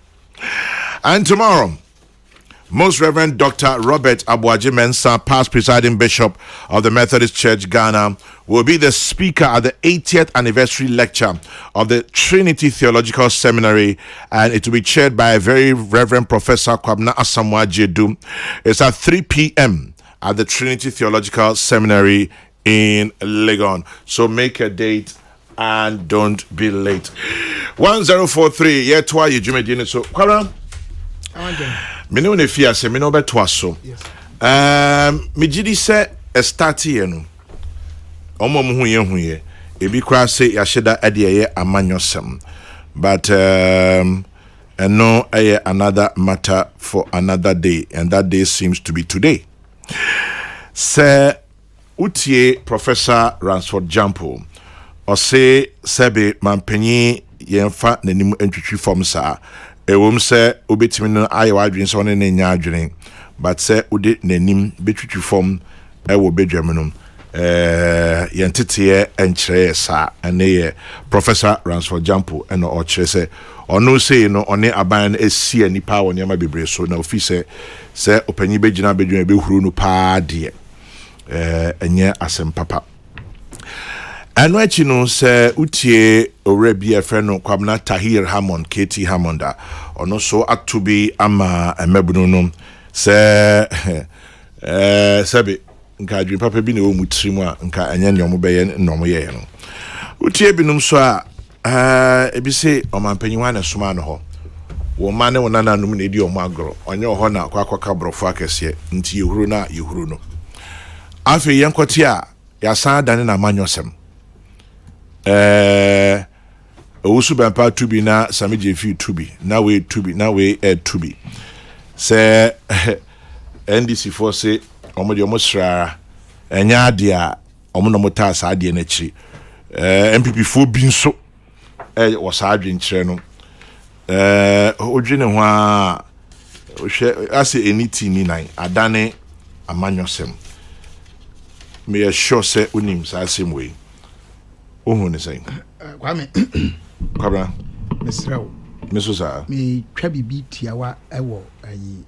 And tomorrow, Most Reverend Dr. Robert Abuaji Mensah, past presiding bishop of the Methodist Church Ghana, will be the speaker at the 80th anniversary lecture of the Trinity Theological Seminary, and it will be chaired by a very Reverend Professor Kwabena Asamoah Jedu. It's at 3 p.m. at the Trinity Theological Seminary in Legon. So make a date and don't be late. 1043, yeah, twa you Jumedine. So, Kwara. Me no ne fear se me no beto aso. Me gidi se start here no. Omo mo huye ebi kra se ya sheda ade ye amanyosem. But no another matter for another day, and that day seems to be today. Se utie Professor Ransford Jampo or say sebe mampenyi yemfa nanim entwitwi form sa ewom se obetimi no aye wadwen so ne nya adwene, but se ode nanim betwitwi form ewo bedwam no yentete enkyere sa ene Professor Ransford Jampo eno o kyere se ono say no one aban esi anipa won yama bebre so na ofise se opanyi begina bedwam be huru no pa de enye asem papa. Ano echi no se utie orebi efreno Kwabena Tahir Hammond, KT Hammonda ono so atubi ama emebunu no se sebe nka adwin papa bi na o mutrimu a nka anya ne omo beye no omo ye no utie binum so a ebi se omampanyiwa na soma no ho wo ma ne wona nanum na edi omo agro onye ho na akwakwaka brofo akese nti yehuru no afi yenkoti a yasan dane na manyosem owusu bampa tubi na samije fi tubi na we tubi se NDC for say omode omosra enya ade a omo no mota sa ade na chi MPP fo bi nso wo sa adwen kire no odwene ho a hwe ase eniti ni nan adane amanyosem me assure say unim sa same way ohun ne say Kwame Kwabena Mesrawo Mesusa me twa bibi tiawa ewo ayi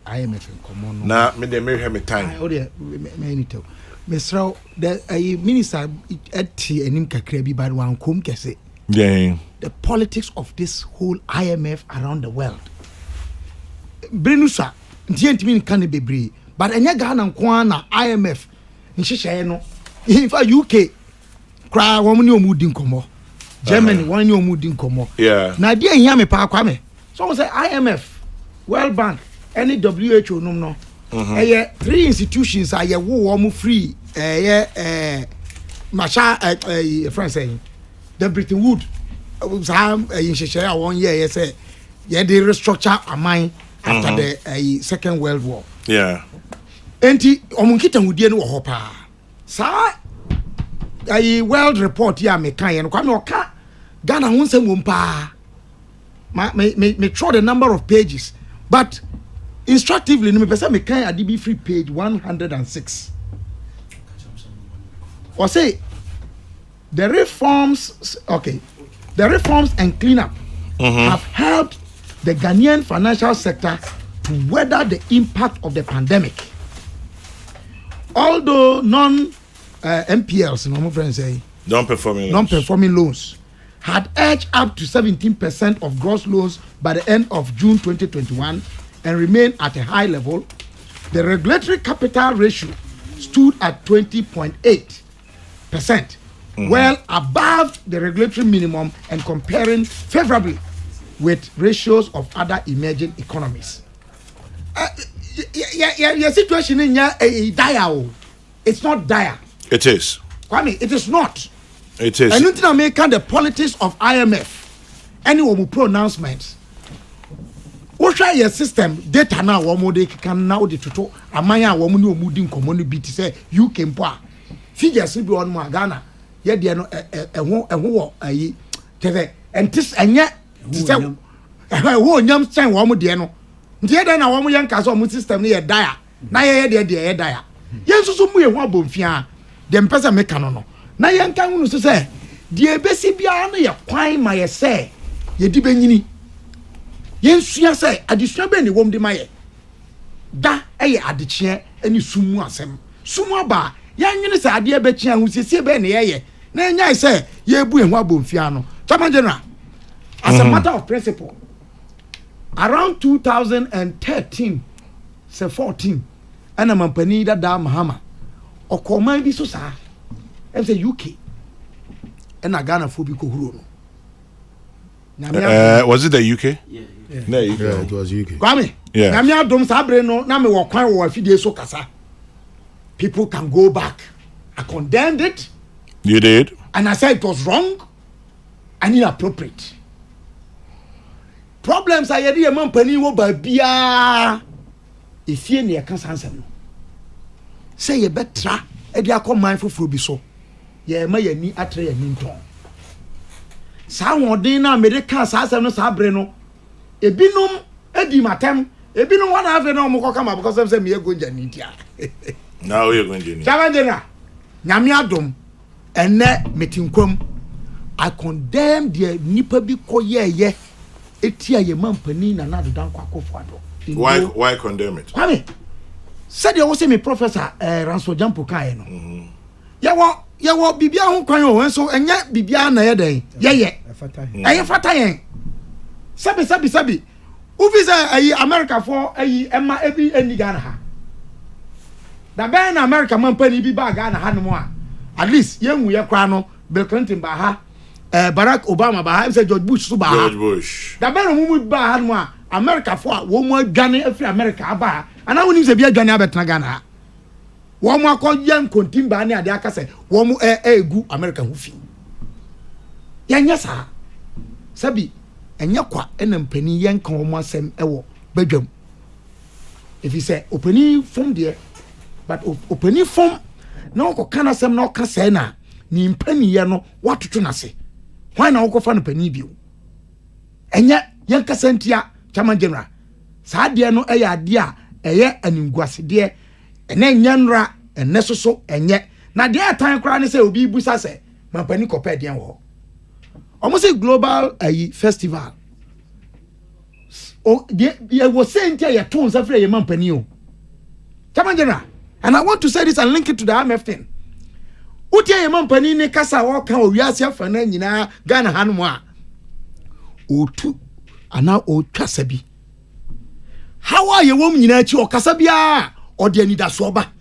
IMF komo no na me de me hwe me time o de me ni tell Mesrawo the ayi minister ati enim kakra bi bad wan kom kese yeah the politics of this whole IMF around the world Brenusa ntimi kan bebre but enya Ghana nko na IMF nhihye no in fact UK kra won ni omudi nkomo Germany won ni omudi nkomo yeah na dia hia me pa Kwame so we say IMF World Bank any WHO num no three institutions are ye wo mo free masha friend saying the Bretton Woods some nhihye a won ye say ye dey restructure amine after the Second World War yeah enti omunkita hudie no wo ho pa sa ayi world report ya me kan ye no Kwame oka Ghana ho nsem wo mpa me throw the number of pages but instructively no me pesa me kan adibi free page 106 or say the reforms and cleanup have helped the Ghanaian financial sector to weather the impact of the pandemic. although non-MPLs, no, my friends say, non-performing loans had edged up to 17% of gross loans by the end of June 2021 and remained at a high level, the regulatory capital ratio stood at 20.8%, well above the regulatory minimum and comparing favorably with ratios of other emerging economies. Your situation in here dire. It's not dire. It is. Kwame, it is not. It is. And in America, the politics of IMF, anyone who pronouncements. What try your system data now? One more they can now the tuto. Amaya woman who moving common beat say you can pa. Figures will be on my Ghana. Yeah, they are no a and this and yet who yam stand one more dear no. Dear then a woman young castle system near dire. Na ye dear dire. Yes, so we want bonfia. Them person make no. Na young can say, dear Bessie Biana, ya quine my say, ye dibenini. Yes, yes, additional benny won't de my da addition any sumu asem. Sumu ba, young is a dear betchian who says, Benny, nay, I say, ye boo and wabon fiano. Tamajana, as a matter of principle, around 2013, say 14, and a mampanida da Mahama, or command be so sad, and say UK, and a Ghana phobico huro. Was it the UK? Yeah, it was UK. Kwame, yeah. Namia dom sabre no, na me wo kwan wo afide so kasa. People can go back. I condemned it. You did? And I said it was wrong and inappropriate. Problems are yedi man pani wo ba bia. Ifie ne kan sansem no. Say ye betra e dia come mindful for bi so. Ye ma yani atre yani nton. Sa wodin na America sa asem no sabre no. Ebinum edi matem ebinum one half na omo kokama because them say me go njani dia. Now you going njani. Chavandena. Nyame adom ene metinkwam. I condemn the nipa bi koyeye etia ye mampani na nadu dan kwakofo ado. Why condemn it? Kwame. Said you say me professor Ranso Jampo kai no. Yawo bibia ho kwan o so enye bibia na ye den. Ye. Fata yen. Sabi. Uvisa ayi America for ayi emma ebi eni Ghana ha. Da ben America mampani bi ba Ghana ha no mo a. At least yenwu ye kra no Bill Clinton ba ha. Barack Obama ba ha, say George Bush so ba ha. George Bush. Da ben mu ba ha no a America for wo mu adwane afri America ba. Ana woni se bi adwane abetena Ghana ha. Wo mu akɔyɛ nkontimba ne ade aka sɛ wo mu egu America ho fi. Yanya sa. Sabi enya kwa ena mpani yenka wo mu asɛm ɛwɔ badwam. If you say opani from there but opani from na ko kana asɛm na ɔka sɛ na ni mpani ye no watoto na se. Why na wo fa no pani bio? Enya yenka sentia chama general. Saa de no ɛyɛ ade a ɛyɛ animguase de ene nyanra ene soso enye na de atan kra ne se obi busa se mampani kopɛ de wo omo se global festival o de ye wo sentia ye ton safre ye mampani o tamangena. And I want to say this and link it to the IMF thing. Utia ye mampani ne kasa wo kan owiase afa na nyina Ghana hanmo a otu ana otwa sabi. How are you woman nyina chi okasa bia ode anidaso ba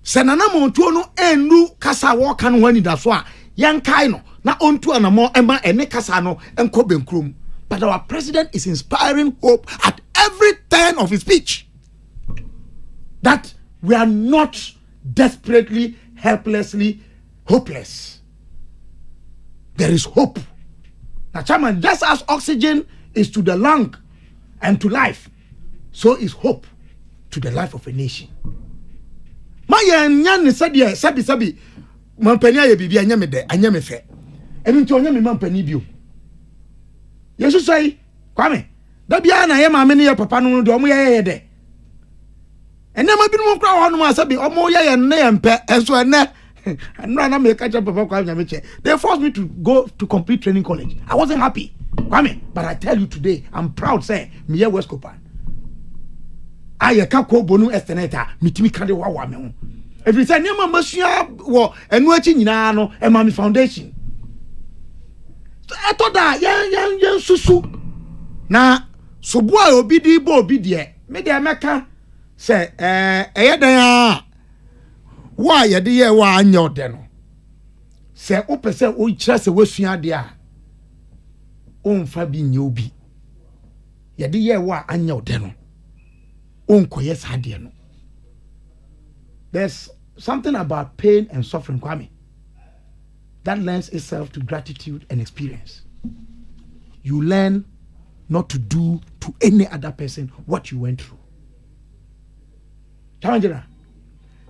senana montuo no enu kasa wo ka no anidaso a yankai no na ontu anamo ema ene kasa no enko benkrom. But our president is inspiring hope at every turn of his speech that we are not desperately, helplessly hopeless. There is hope. Now, chairman, just as oxygen is to the lung and to life, so is hope to the life of a nation. My nyan said, sabi, mampania ye bibi anya me de, anya me fe. Emi nti onya me mampani bio. Yesu say, Kwame, da bia na ye ma me ne ye papa no de omo ye de. Ene ma bi no kra ho no sabi omo ye ne ye mpe, enso ene na me catch up papa Kwame me che. They forced me to go to complete training college. I wasn't happy. Kwame, but I tell you today, I'm proud say me ye West Copan. aye ka ko bonu estimate mitimi ka de wa me ho every say niam masua wo enu achi nyina no e ma me foundation eto da yan susu na sobo a obi di bo obi de me de meka say eye dan a wa ye de ye wa anya ode no say o pese o kira se wasua de a o mfa bi nye obi ye de ye wa anya ode no o nkoye sa de no. There's something about pain and suffering, Kwame, that lends itself to gratitude and experience. You learn not to do to any other person what you went through.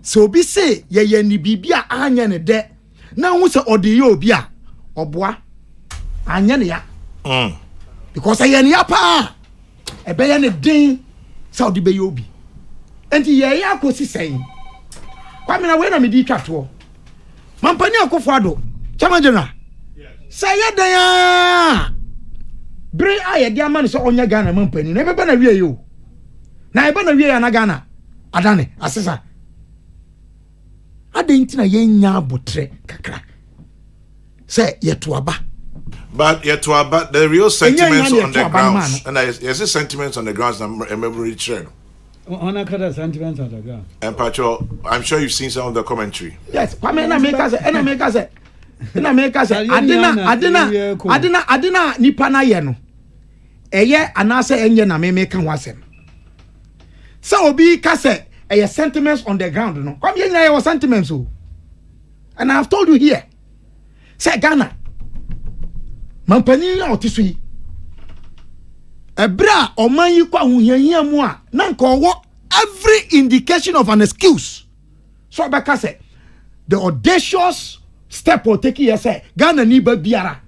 So be say ye ni bibia anya ne de na hu se ode ye obi a oboa anya ne ya because ye ne ya pa e be ye ne din sa ode be ye obi enti ye ya akosi sen Kwame na we na me di twato mampani akofo ado chama general say ye dan ya bre aye dia man so onya Ghana mampani na be na wie yo na e be na wie ya na Ghana adane asesa adentina yenya abotre kakra say yetuaba but the real sentiments on the ground and there's a sentiments on the ground and memory trail on a sentiments on the ground and Pacho, I'm sure you've seen some of the commentary. Yes, Kwame na make us adina nipa na ye no eye anase enye na me make ho asem so obi ka say eye sentiments on the ground no come here na sentiments o and I have told you here say Ghana mampani na otiso yi ebra oman yi kwa huhiahia mu a na nka owo every indication of an excuse so abeka say the audacious step or take here say Ghana ni ba biara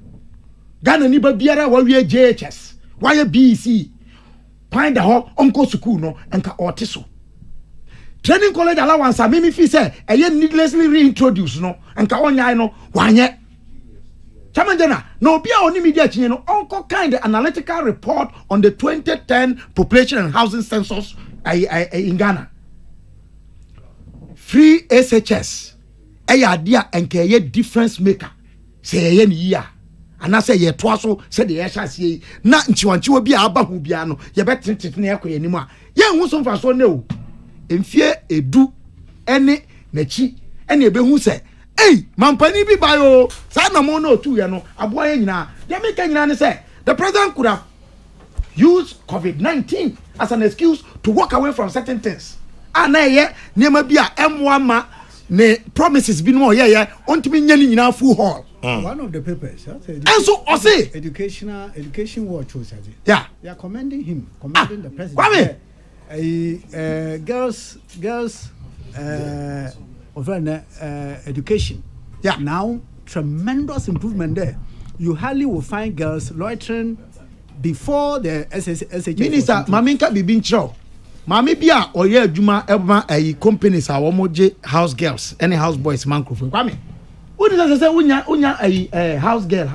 wa wie JHS why BC find the ho onko school no nka otiso training college allowance a me feel say eye needlessly reintroduce no nka onyai no wanye Chamandana no be oni media chinye no onko kind of analytical report on the 2010 population and housing census in Ghana free SHS idea enke ye difference maker say ye ni ya ana say ye toaso say the SHS na nchiwanchiwa bi aba hu bia no ye betintin na ekoye nimu a ye hu so mfa so ne o emfie edu ene nachi ene ebehu say hey mampani bi bayo sa na mo no tu ye no aboa ye nyina de make nyina ne say the president could have used COVID-19 as an excuse to walk away from certain things ana ye niema bi a emwa ma ne promises bi no ye ontimi nya ni nyina full hall. One of the papers and so I say education watch was yeah they are commending the president girls education now tremendous improvement there. You hardly will find girls loitering before the SHS minister maminka bibin chro mami bia oye adwuma eba companies a womoje house girls any house boys man crofo kwame who does say unya house girl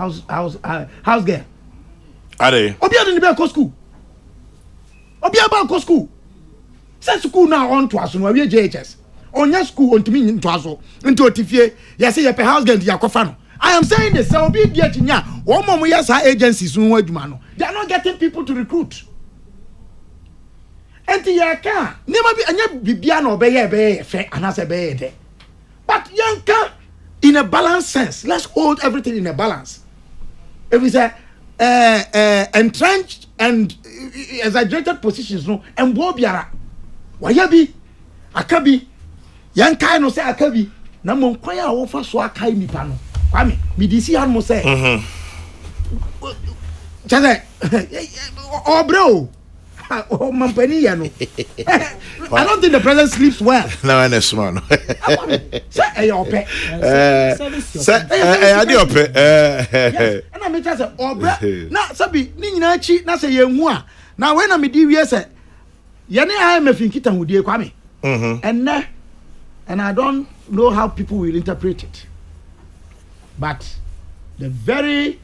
are obi ade ni be ko school obi aba ko school say school na on to aso no we JHS onya school ontimi nto aso nti otifie yes ye pe house girl ya kofa no. I am saying this so obi dia tinya wo mom yes agencies no adwuma no they are not getting people to recruit. Enti yaka nema bi anya bibia na obeye fe anase be de but yanka in a balanced sense. Let's hold everything in a balance. If we say entrenched and exaggerated positions no and bo biara wayabi akabi yanka no say akabi na mo kwan a wo fa so akai nipa no kwame bidisi han mo say chale obro oh mampani ya no I don't think the president sleeps well. No, and it's man. Say ayope. Say adi ope. And I me say obra na sabi ni nyina chi na say yenhu a na we na me di wie say ye ne IMF nkita hudie kwame. And I don't know how people will interpret it. But the very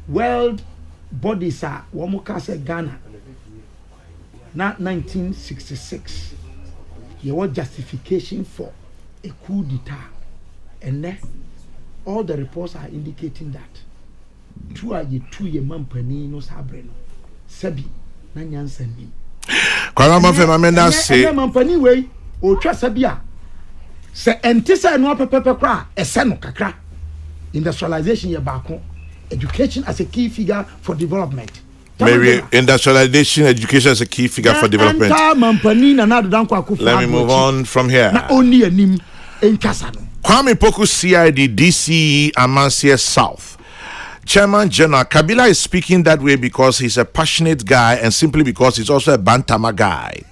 world bodies are womuka say Ghana Not 1966. There was justification for a coup d'etat. And then all the reports are indicating that two year mampani no sabreno. Sabi na nyansanbi. Kwame Mafemamenda say mampani way o twa sabia. Se entisa no pepepe kra ese no kakra. Industrialization ye baako. Education as a key figure for development. Mary, industrialization, education as a key figure for development. Let me move on from here. Kwame Poku CID DCE Amansia South. Chairman General Kabila is speaking that way because he's a passionate guy and simply because he's also a Bantama guy.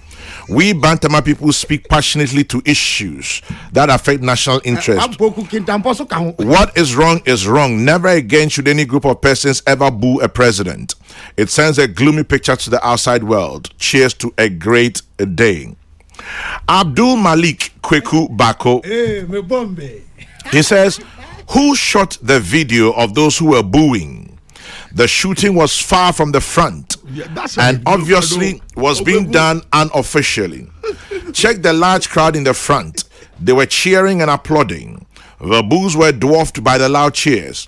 We Bantama people speak passionately to issues that affect national interest. What is wrong. Never again should any group of persons ever boo a president. It sends a gloomy picture to the outside world. Cheers to a great day. Abdul Malik Kweku Bako. He says, who shot the video of those who were booing? The shooting was far from the front and obviously was being done unofficially. Check the large crowd in the front. They were cheering and applauding. The boos were dwarfed by the loud cheers.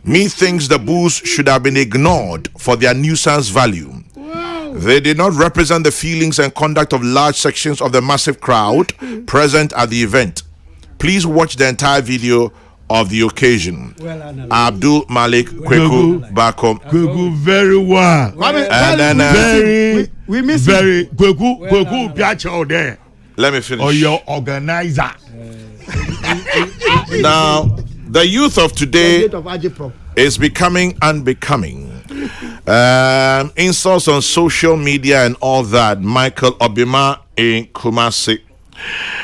Methinks the boos should have been ignored for their nuisance value. They did not represent the feelings and conduct of large sections of the massive crowd present at the event. Please watch the entire video of the occasion. Abdul Malik Kweku Bako. Kweku very well. And then we miss very Kweku Piacho there. Let me finish. Or your organizer. Now, the youth of today is becoming unbecoming. Insults on social media and all that. Michael Obima in Kumasi.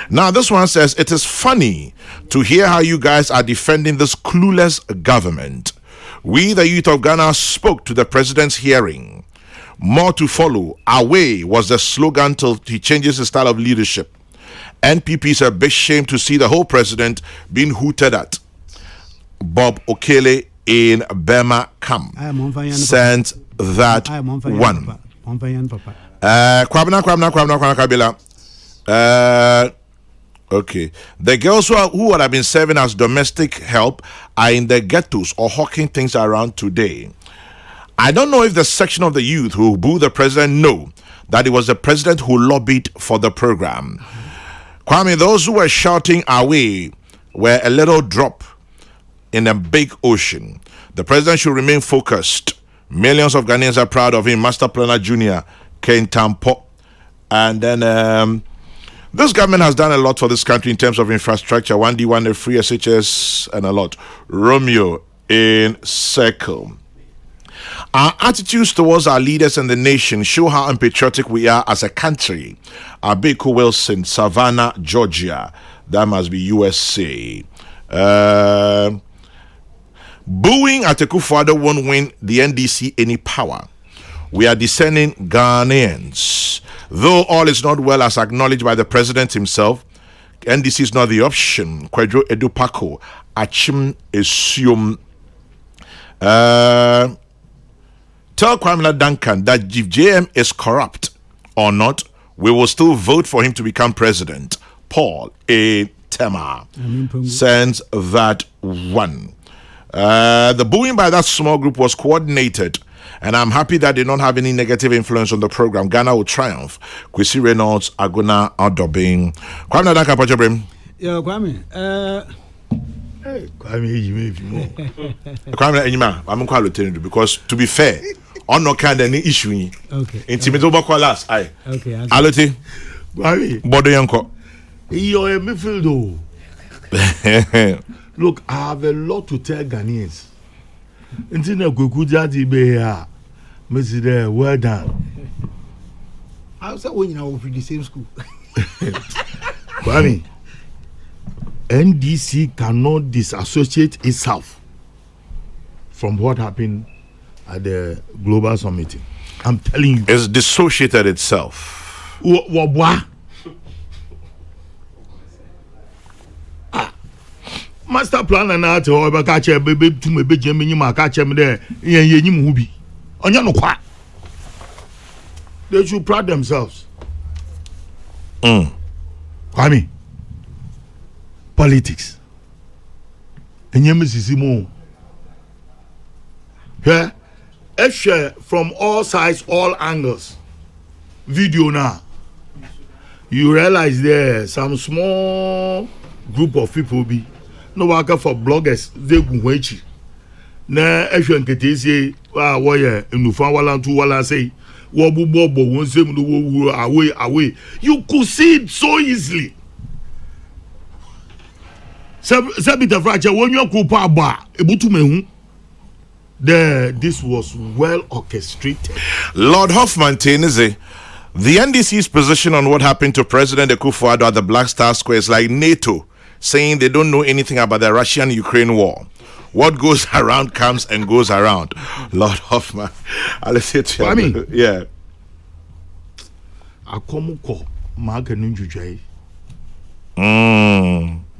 Now, this one says, it is funny to hear how you guys are defending this clueless government. We, the youth of Ghana, spoke to the president's hearing. More to follow. Away was the slogan till he changes his style of leadership. NPP is a big shame to see the whole president being hooted at. Bob Okele in Burma Camp sent that one. Kabila. Okay. The girls who would have been serving as domestic help are in the ghettos or hawking things around today. I don't know if the section of the youth who boo the president know that it was the president who lobbied for the program. Kwame, those who were shouting away were a little drop in a big ocean. The president should remain focused. Millions of Ghanaians are proud of him. Master Planner Jr. Ken Tampo. And then this government has done a lot for this country in terms of infrastructure. 1D, 1A, free SHS, and a lot. Romeo in Circle. Our attitudes towards our leaders and the nation show how unpatriotic we are as a country. Abeku Wilson, Savannah, Georgia. That must be USA. Booing at Akufo-Addo won't win the NDC any power. We are discerning Ghanaians. Though all is not well as acknowledged by the president himself, NDC is not the option. Kwadwo Edupako, Achim Esium. Tell Kwame Duncan that if JM is corrupt or not, we will still vote for him to become president. Paul A. Tema sends that one. The booing by that small group was coordinated, and I'm happy that they don't have any negative influence on the program. Ghana will triumph. Kwesi Reynolds, Aguna Adobing. Kwame Duncan, Pachobrim. Yeah, Kwame. Kwame Enyima, I'm going to because to be fair, on no kind of any issue. Okay. Intimate last. Aye. Okay. Alote. Bodo Yanko. You're a midfielder. Look, I have a lot to tell Ghanaians. Until Kukuja be here, Mr. Well done. I was when you were in the same school. Kwame, NDC cannot disassociate itself from what happened at the Global Summit. I'm telling you. It's dissociated itself. What? Master plan and art or catch a baby to me, Benjamin, catch him there. Yen hubi. On your no qua. They should pride themselves. Kwame, politics. Yeah, from all sides, all angles. Video now. You realize there some small group of people be no worker for bloggers. They go wait. Na nkete say why nufa wala tu wala say wobubobo won say mu away. You could see it so easily. Sabita fracha when you kupa ba ebutu mehu. This was well orchestrated. Lord Hoffman Tenese, the NDC's position on what happened to President Akufo-Addo at the Black Star Square is like NATO saying they don't know anything about the Russian-Ukraine war. What goes around comes and goes around. Lord Hoffman, I'll say to you. I mean, yeah.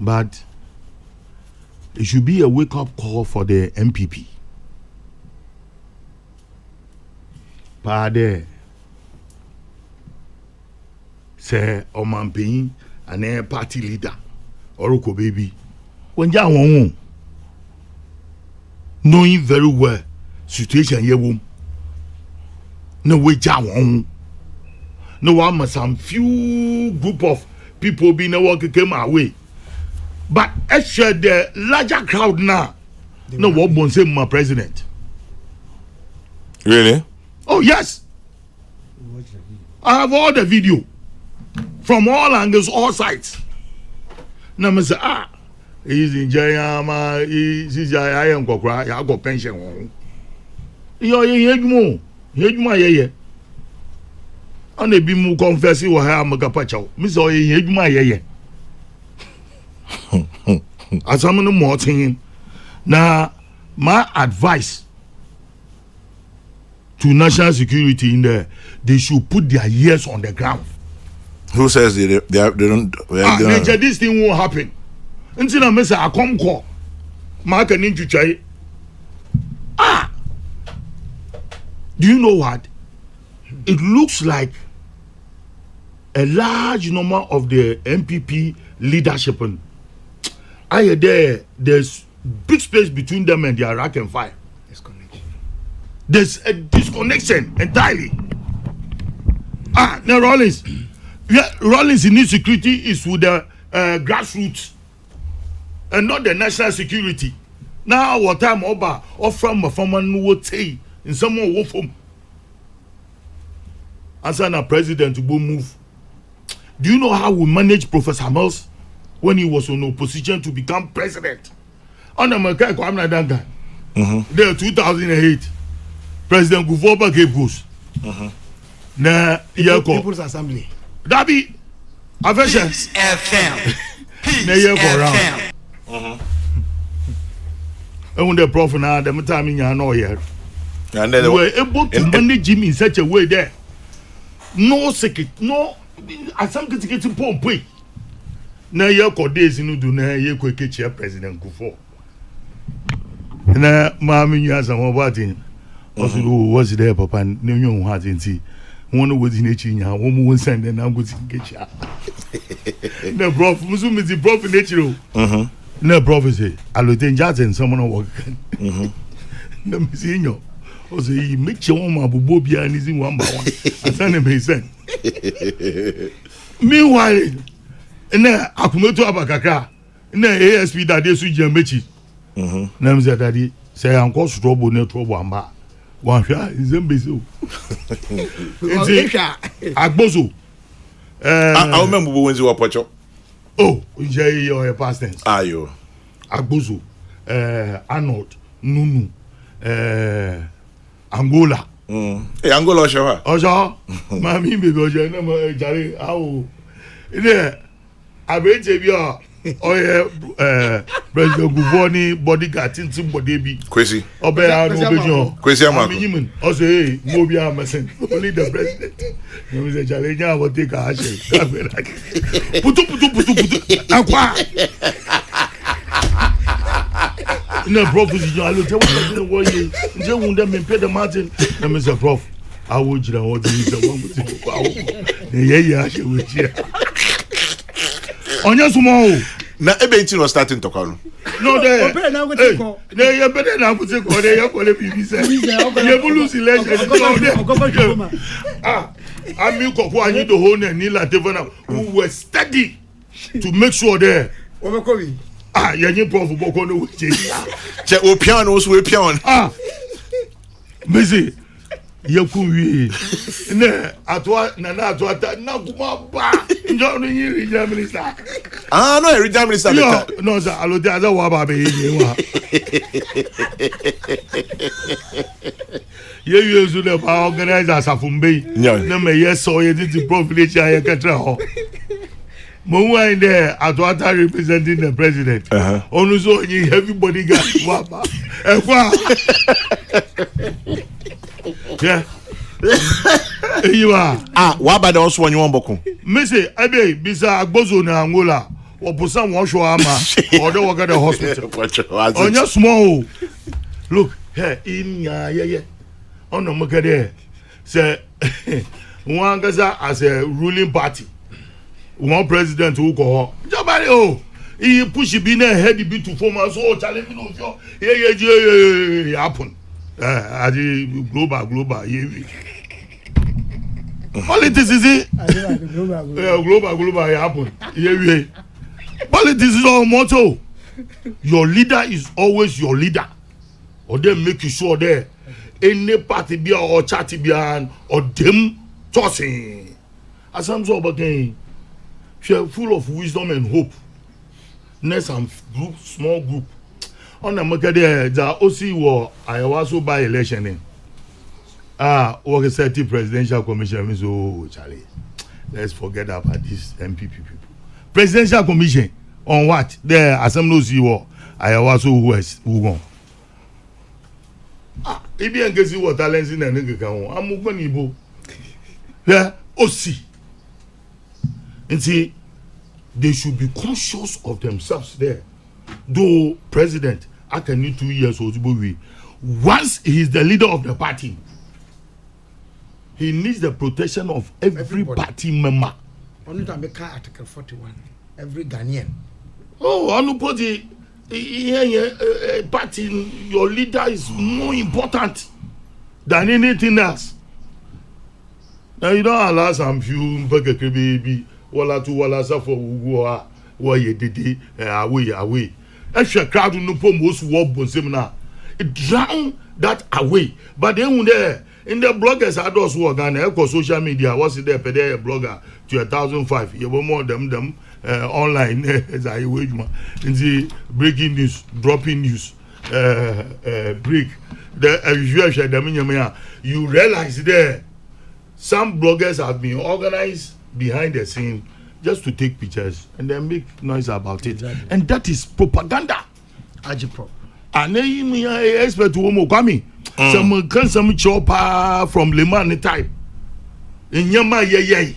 But it should be a wake-up call for the MPP. Pade say Omanpin and a party leader Oroko baby when ya won knowing very well situation ye wom no we ja won no one some few group of people be no work came away but actually the larger crowd now no what bon say my president. Really? Oh yes, I have all the video from all angles, all sides. Now me say he's in Jayama, he's I am Kokra, I got pension. Yo ye. And they be mu confessing what I am Magapacho. Miss O ye. As I'm no more thing. Now my advice to national security in there, they should put their ears on the ground. Who says they don't? This thing won't happen. Until I miss a come call, Mark and into try. Do you know what? It looks like a large number of the MPP leadership. There's big space between them and their rank and file. There's a disconnection entirely. Now Rollins. Yeah, Rollins in this security is with the grassroots and not the national security. Now what time over or from a former no say in someone wolf home. As a president to go move. Do you know how we manage Professor Mills when he was in opposition to become president? On the American I'm not that guy. There 2008. President Guffoba gave goose. Na People's Assembly. Dabi, Avesha. FM. Na around. And when the prof now, the time in no here. And then they were able to manage him in such a way there. No secret, no. At some getting pomp. Na days in do na ye President Gufo. Na mami you as about him. Also, was there, Papa? And you had in see. One was in nature, one won't send and I'm going to get you. No, prof, Muslim is the prof in nature. No prophecy. I will tell you, and someone walk. No, Miss Inyo. Also, he makes your own Mabubobia and is in one by one. I send him his son. Meanwhile, and then I come to Abakaka. And then ASP that they switch your matches. Names that daddy say, I'm called trouble, no trouble, I'm back. One shot is embezzle. Agbozo. I remember when you were Pocho. Oh, your past tense. Ayo. Agbozo. Arnold. Nunu. Angola. Hey, Angola, show. Ojo. Mami, because you're not Jari. How? There. I bet you. Oh yeah, President Guvoni bodyguard into body be. Kwesi. Obey no bejo. Kwesi amako. Minimum. Also, hey, Mobia Masen. Only the president. You will say challenge. I will take a handshake. Putu. Aqua. No prophecy. I will tell you what you. You won't them pay the margin. Mr. Prof. I would you know what is the one with yeah, she would hear. On your small. Now, everything was starting to come. No, there. They are better now. Put it on there. Call it BBC. You will lose election. I'm you go. I need the whole Nila Devona who were steady to make sure there. You're prof. Bokono. Check o pianos, we piano. Busy. Yakuwi. Ne, atwa nana atwa na kuma ba. Njo ni regional minister. No, regional minister. No, sir. Alo de aza wa ba be yi wa. You use the organizer Safumbe. No me yes so you did the privilege I katra ho. Mo wa in there atwa representing the president. Onu so you everybody got wa ba. Yeah. You are. What about the also one you want boko? Missy, Abe, Bisa Agbozo na Angola, or Pusan Washo Ama, or the work at the hospital. On your small. Look, here in yeah. On the Makade. Say, one Gaza as a ruling party. One president who go. Jabari, oh, he push it in a heady bit to form us all challenging of your. Yeah, happen. Global, politics is it? Global happen. Yeah. Politics is our motto. Your leader is always your leader. Or they make you sure there any party be or chatty be or them tossing. As I'm so again, full of wisdom and hope. Next and group, small group. On the market there, the OC war I also by election in. What is the presidential commission? So Charlie, let's forget about this MPP people. Presidential commission on what? The assembly war I also who gone. If you get see what talents in the nigga can, I'm moving Ibo. Yeah, OC. And see, they should be conscious of themselves there. Though president, after 2 years old, once he is the leader of the party, he needs the protection of every party member. Only to make Article 41. Every Ghanaian. Oh, anybody, party, your leader is more important than anything else. Now you don't allow some few baby, wala to wala for who why you did away. Extra crowd no pom most work bonsemna. It drown that away. But then there in the bloggers adults work and social media what's it there per day blogger to 1,005. You more them online as I wage man. In the breaking news, dropping news, break. You realize there some bloggers have been organized behind the scene just to take pictures and then make noise about it. Exactly. And that is propaganda. Agitprop. And then I expect to Omokami. Some chopper from Le Mans type. In Yama ye.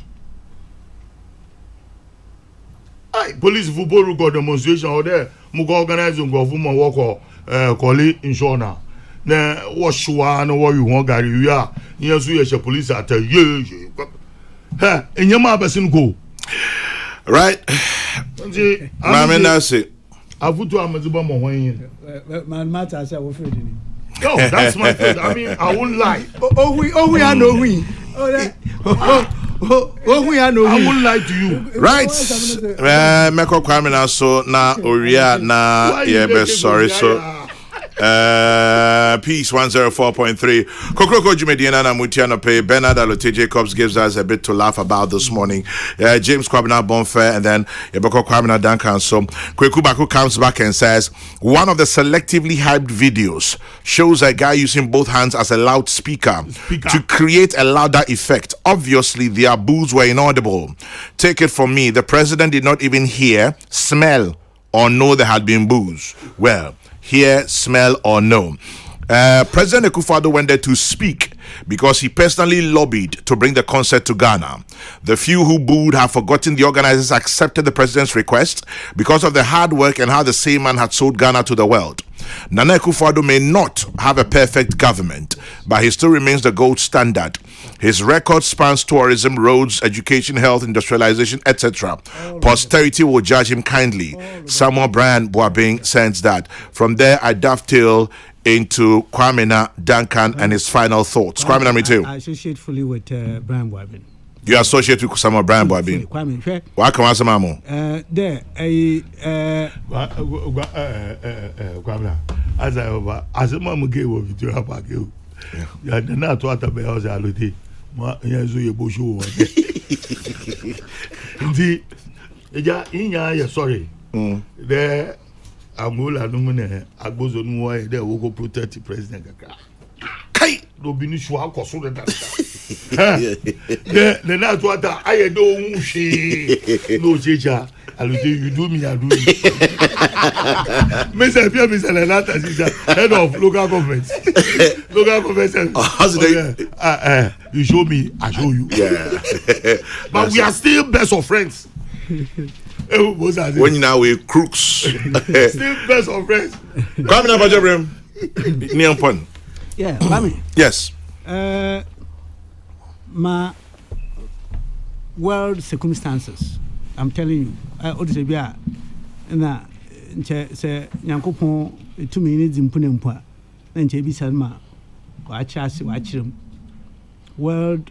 Police football got demonstration out there. Mugo organizing government work or call it insurance. Na wash one or you want Gary. Yes, we are police at a year. In Yama person go. Right. That's it. I put to Amazuba Mohain. My matter, I said, we're afraid. No, that's my friend. I mean, I won't lie. We are no we. We are no. I won't lie to you. Right. Meko Kwame na so na Oria na yeah, sorry so. Peace 104.3. Kokrokoo Jumediana na Mutiano Pay. Bernard Alote Jacobs gives us a bit to laugh about this morning. James Kwabena Bonfair and then Yaboko Kwabena Duncan. So Kweku Baku comes back and says one of the selectively hyped videos shows a guy using both hands as a loudspeaker to create a louder effect. Obviously, their boos were inaudible. Take it from me, the president did not even hear, smell, or know there had been boos. Well, hear, smell, or no. President Akufo-Addo went there to speak because he personally lobbied to bring the concert to Ghana. The few who booed have forgotten the organizers accepted the president's request because of the hard work and how the same man had sold Ghana to the world. Nana Akufo-Addo may not have a perfect government, but he still remains the gold standard His record spans tourism, roads, education, health, industrialization, etc. Posterity will judge him kindly. Samuel Brian Boabing sends that. From there, I dovetail into Kwamena Duncan and his final thoughts. Kwame number 2. I associate fully with Brian Boabing. You associate with Samuel Brian Boabing. Kwame, Why come on, Samamo? There, Kwamena, as a mom gave over Victoria Park, you had not what about house already. Yazu Yabushu. Sorry. There, Amula Numene, Agbozo Nwai, there will go protect the president. Kai, no Binishua Kosuda. The night what I don't no teacher. You do me, I do you. Mr. Pierre, Mr. Lenata is head of local government. Local government. You show me, I show you. Yeah. But we are still best of friends. When you now we crooks. Still best of friends. Come in, Abajabrim. Niampon. Yeah, Kwame. Yes. My world circumstances. I'm telling you, say na say Yankopon 2 minutes impunempa na nche bi sanma wa chase wa chirim world,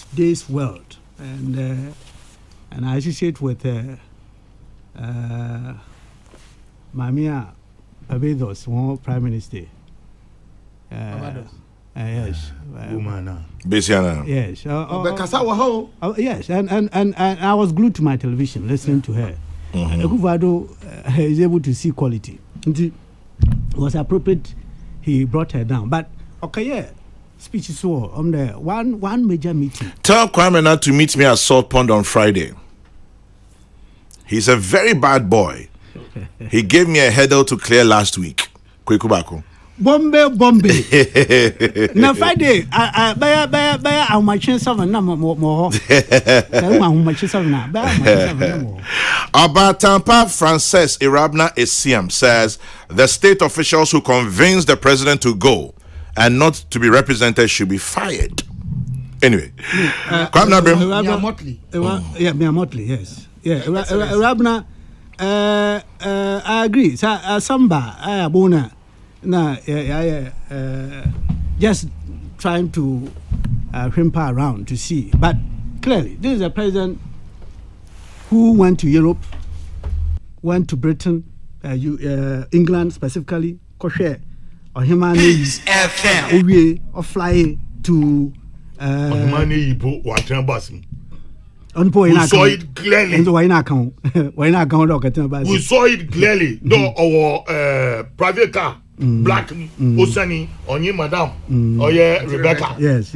today's world, and I associate with Mamia Barbados, one prime minister. Yes. Besiana. Yes. Yes, and I was glued to my television listening to her. Ekufado is able to see quality. It was appropriate. He brought her down, but okay, yeah. Speech is so on the one major meeting. Tell Kwame not to meet me at Salt Pond on Friday. He's a very bad boy. He gave me a header to clear last week. Kwekubako. Bombay. Na Friday, I how much seven more. How much seven now? Abatampa Frances Irabna Esiam says the state officials who convinced the president to go and not to be represented should be fired. Anyway, Mia Motley. Mia Motley, yes. Yeah, Irabna, I agree. Samba, Abuna. No, just trying to whimper around to see. But clearly, this is a president who went to Europe, went to Britain, England specifically, Koshe, or Himani, or fly to. We saw it clearly. We saw it clearly. No, our private car, black, Osani, Onye Madam, Oye Rebecca. Yes.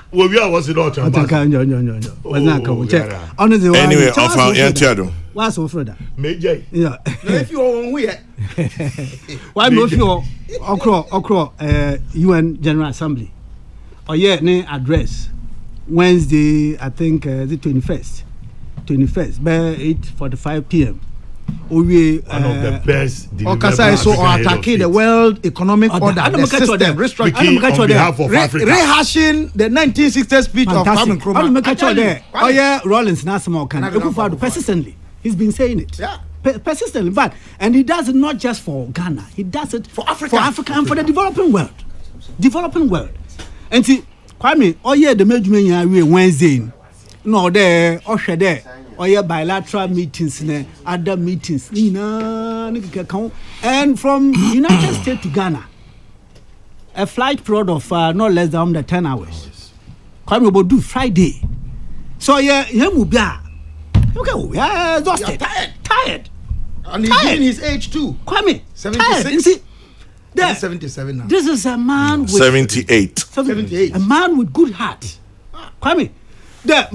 Where was it all? Anyway, I found Yantiado. What's over that? Major. Yeah. If you are here, why not you? Okro, UN General Assembly. Or ne address. Wednesday, I think the 21st, by 8:45 p.m. One of the best. Okasa so attacking the World Economic Order, the system, restructuring on behalf of Africa, rehashing the 1960 speech of Kwame Nkrumah. Oh yeah, Rollins Nasimo can persistently. He's been saying it. Yeah. Persistently, but and he does it not just for Ghana. He does it for Africa and for the developing world. And see. Kwame, the major Wednesday. No, there, bilateral meetings, other meetings. And from United States to Ghana, a flight period of no less than 10 hours. Kwame will do Friday. So, exhausted. Tired. And he's in his age too. Kwame, 76. 77 now. This is a man with 78. A man with good heart. Kwame, the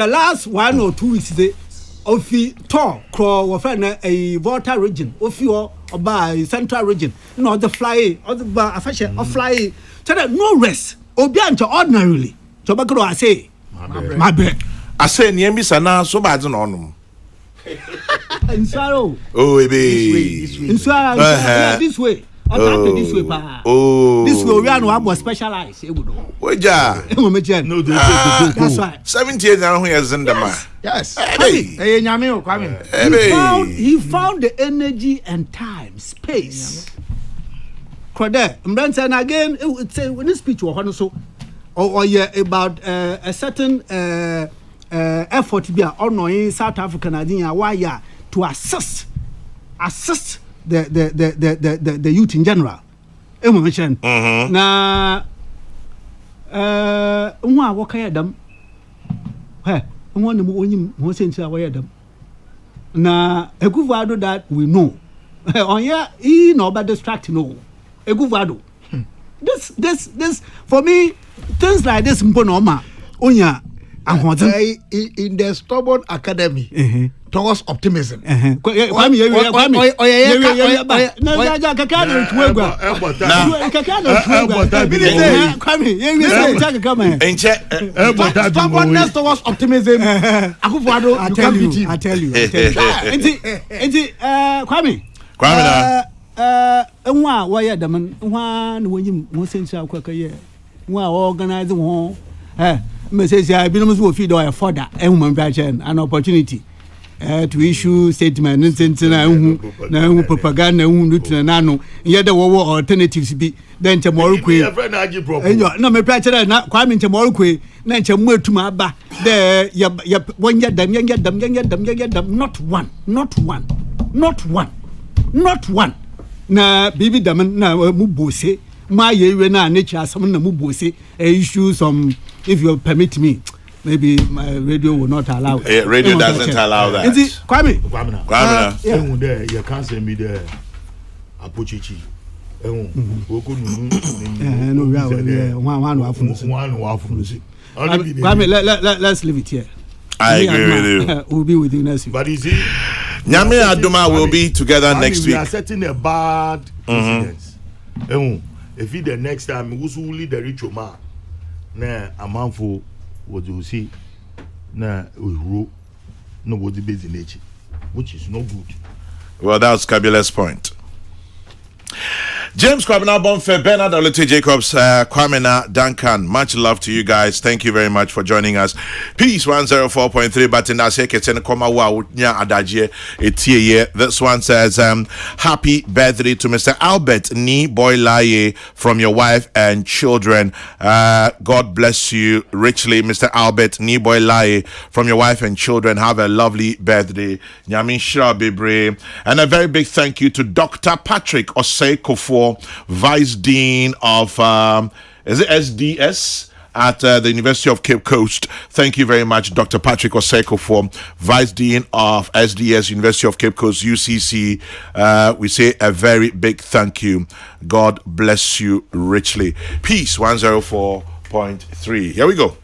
last 1 or 2 weeks, of the tour, crow, a water region, of your by central region, no, the fly, or the bar, fashion, or fly, no rest, or beyond ordinarily. Tobacco, I say, my bed. I say, Niembis are now so bad on them. In sorrow. Oh, baby. In sorrow, this way. this way pa. This way we are no abo specialize e would. Oja. No, that's right. 78 now who is in the man. Yes. Hey, nyame o kwame. He found the energy and time, space. Krode, and again, it say when this speech was so or yeah about a certain effort to be in South African idea why to assist the youth in general. Mention na nwa waka them nwa no onyim ho sense awaya them na Ekufo-Addo that we know on here he no but distract no Ekufo-Addo this for me things like this mpo no ma onya ahoden in the stubborn academy towards optimism. Kwame stubbornness towards optimism. Akufo-Addo, I tell you. Kwame nwa waya dam nwa no wonyim mo sense akwaka ye nwa organize ho message I been so feed or further an opportunity to issue statement na propaganda nano yet the alternatives be then tomorrow no me preacher na Kwame tomorrow na nchemu atuma ba there one yet them not one na bibi dam na mu bose ma ye na nature asam na mu bose issue some if you permit me maybe my radio will not allow it. Radio doesn't allow that. Is it Kwame? There you can't send me there apochichi Kwame, let's leave it here. I agree with you. We'll be with you next week. But you see, Nyame Adoma will be together next week. We are setting a bad precedence. If it the next time we will lead the ritual man, na amanfo what you see, na we no what the busy nature, which is no good. Well, that's Kabila's point. James Kwabena Bonfe, Bernard Olete Jacobs, Kwamena Duncan, much love to you guys. Thank you very much for joining us. Peace 104.3, but in this one says, happy birthday to Mr. Albert Ni Boylaye from your wife and children. God bless you richly, Mr. Albert Ni Boylaye from your wife and children. Have a lovely birthday. Nyamin Shabibre. And a very big thank you to Dr. Patrick Osei-Kofour, Vice Dean of is it SDS at the University of Cape Coast. Thank you very much, Dr. Patrick Osei-Kofour, Vice Dean of SDS, University of Cape Coast, UCC. We say a very big thank you. God bless you richly. Peace 104.3. Here we go.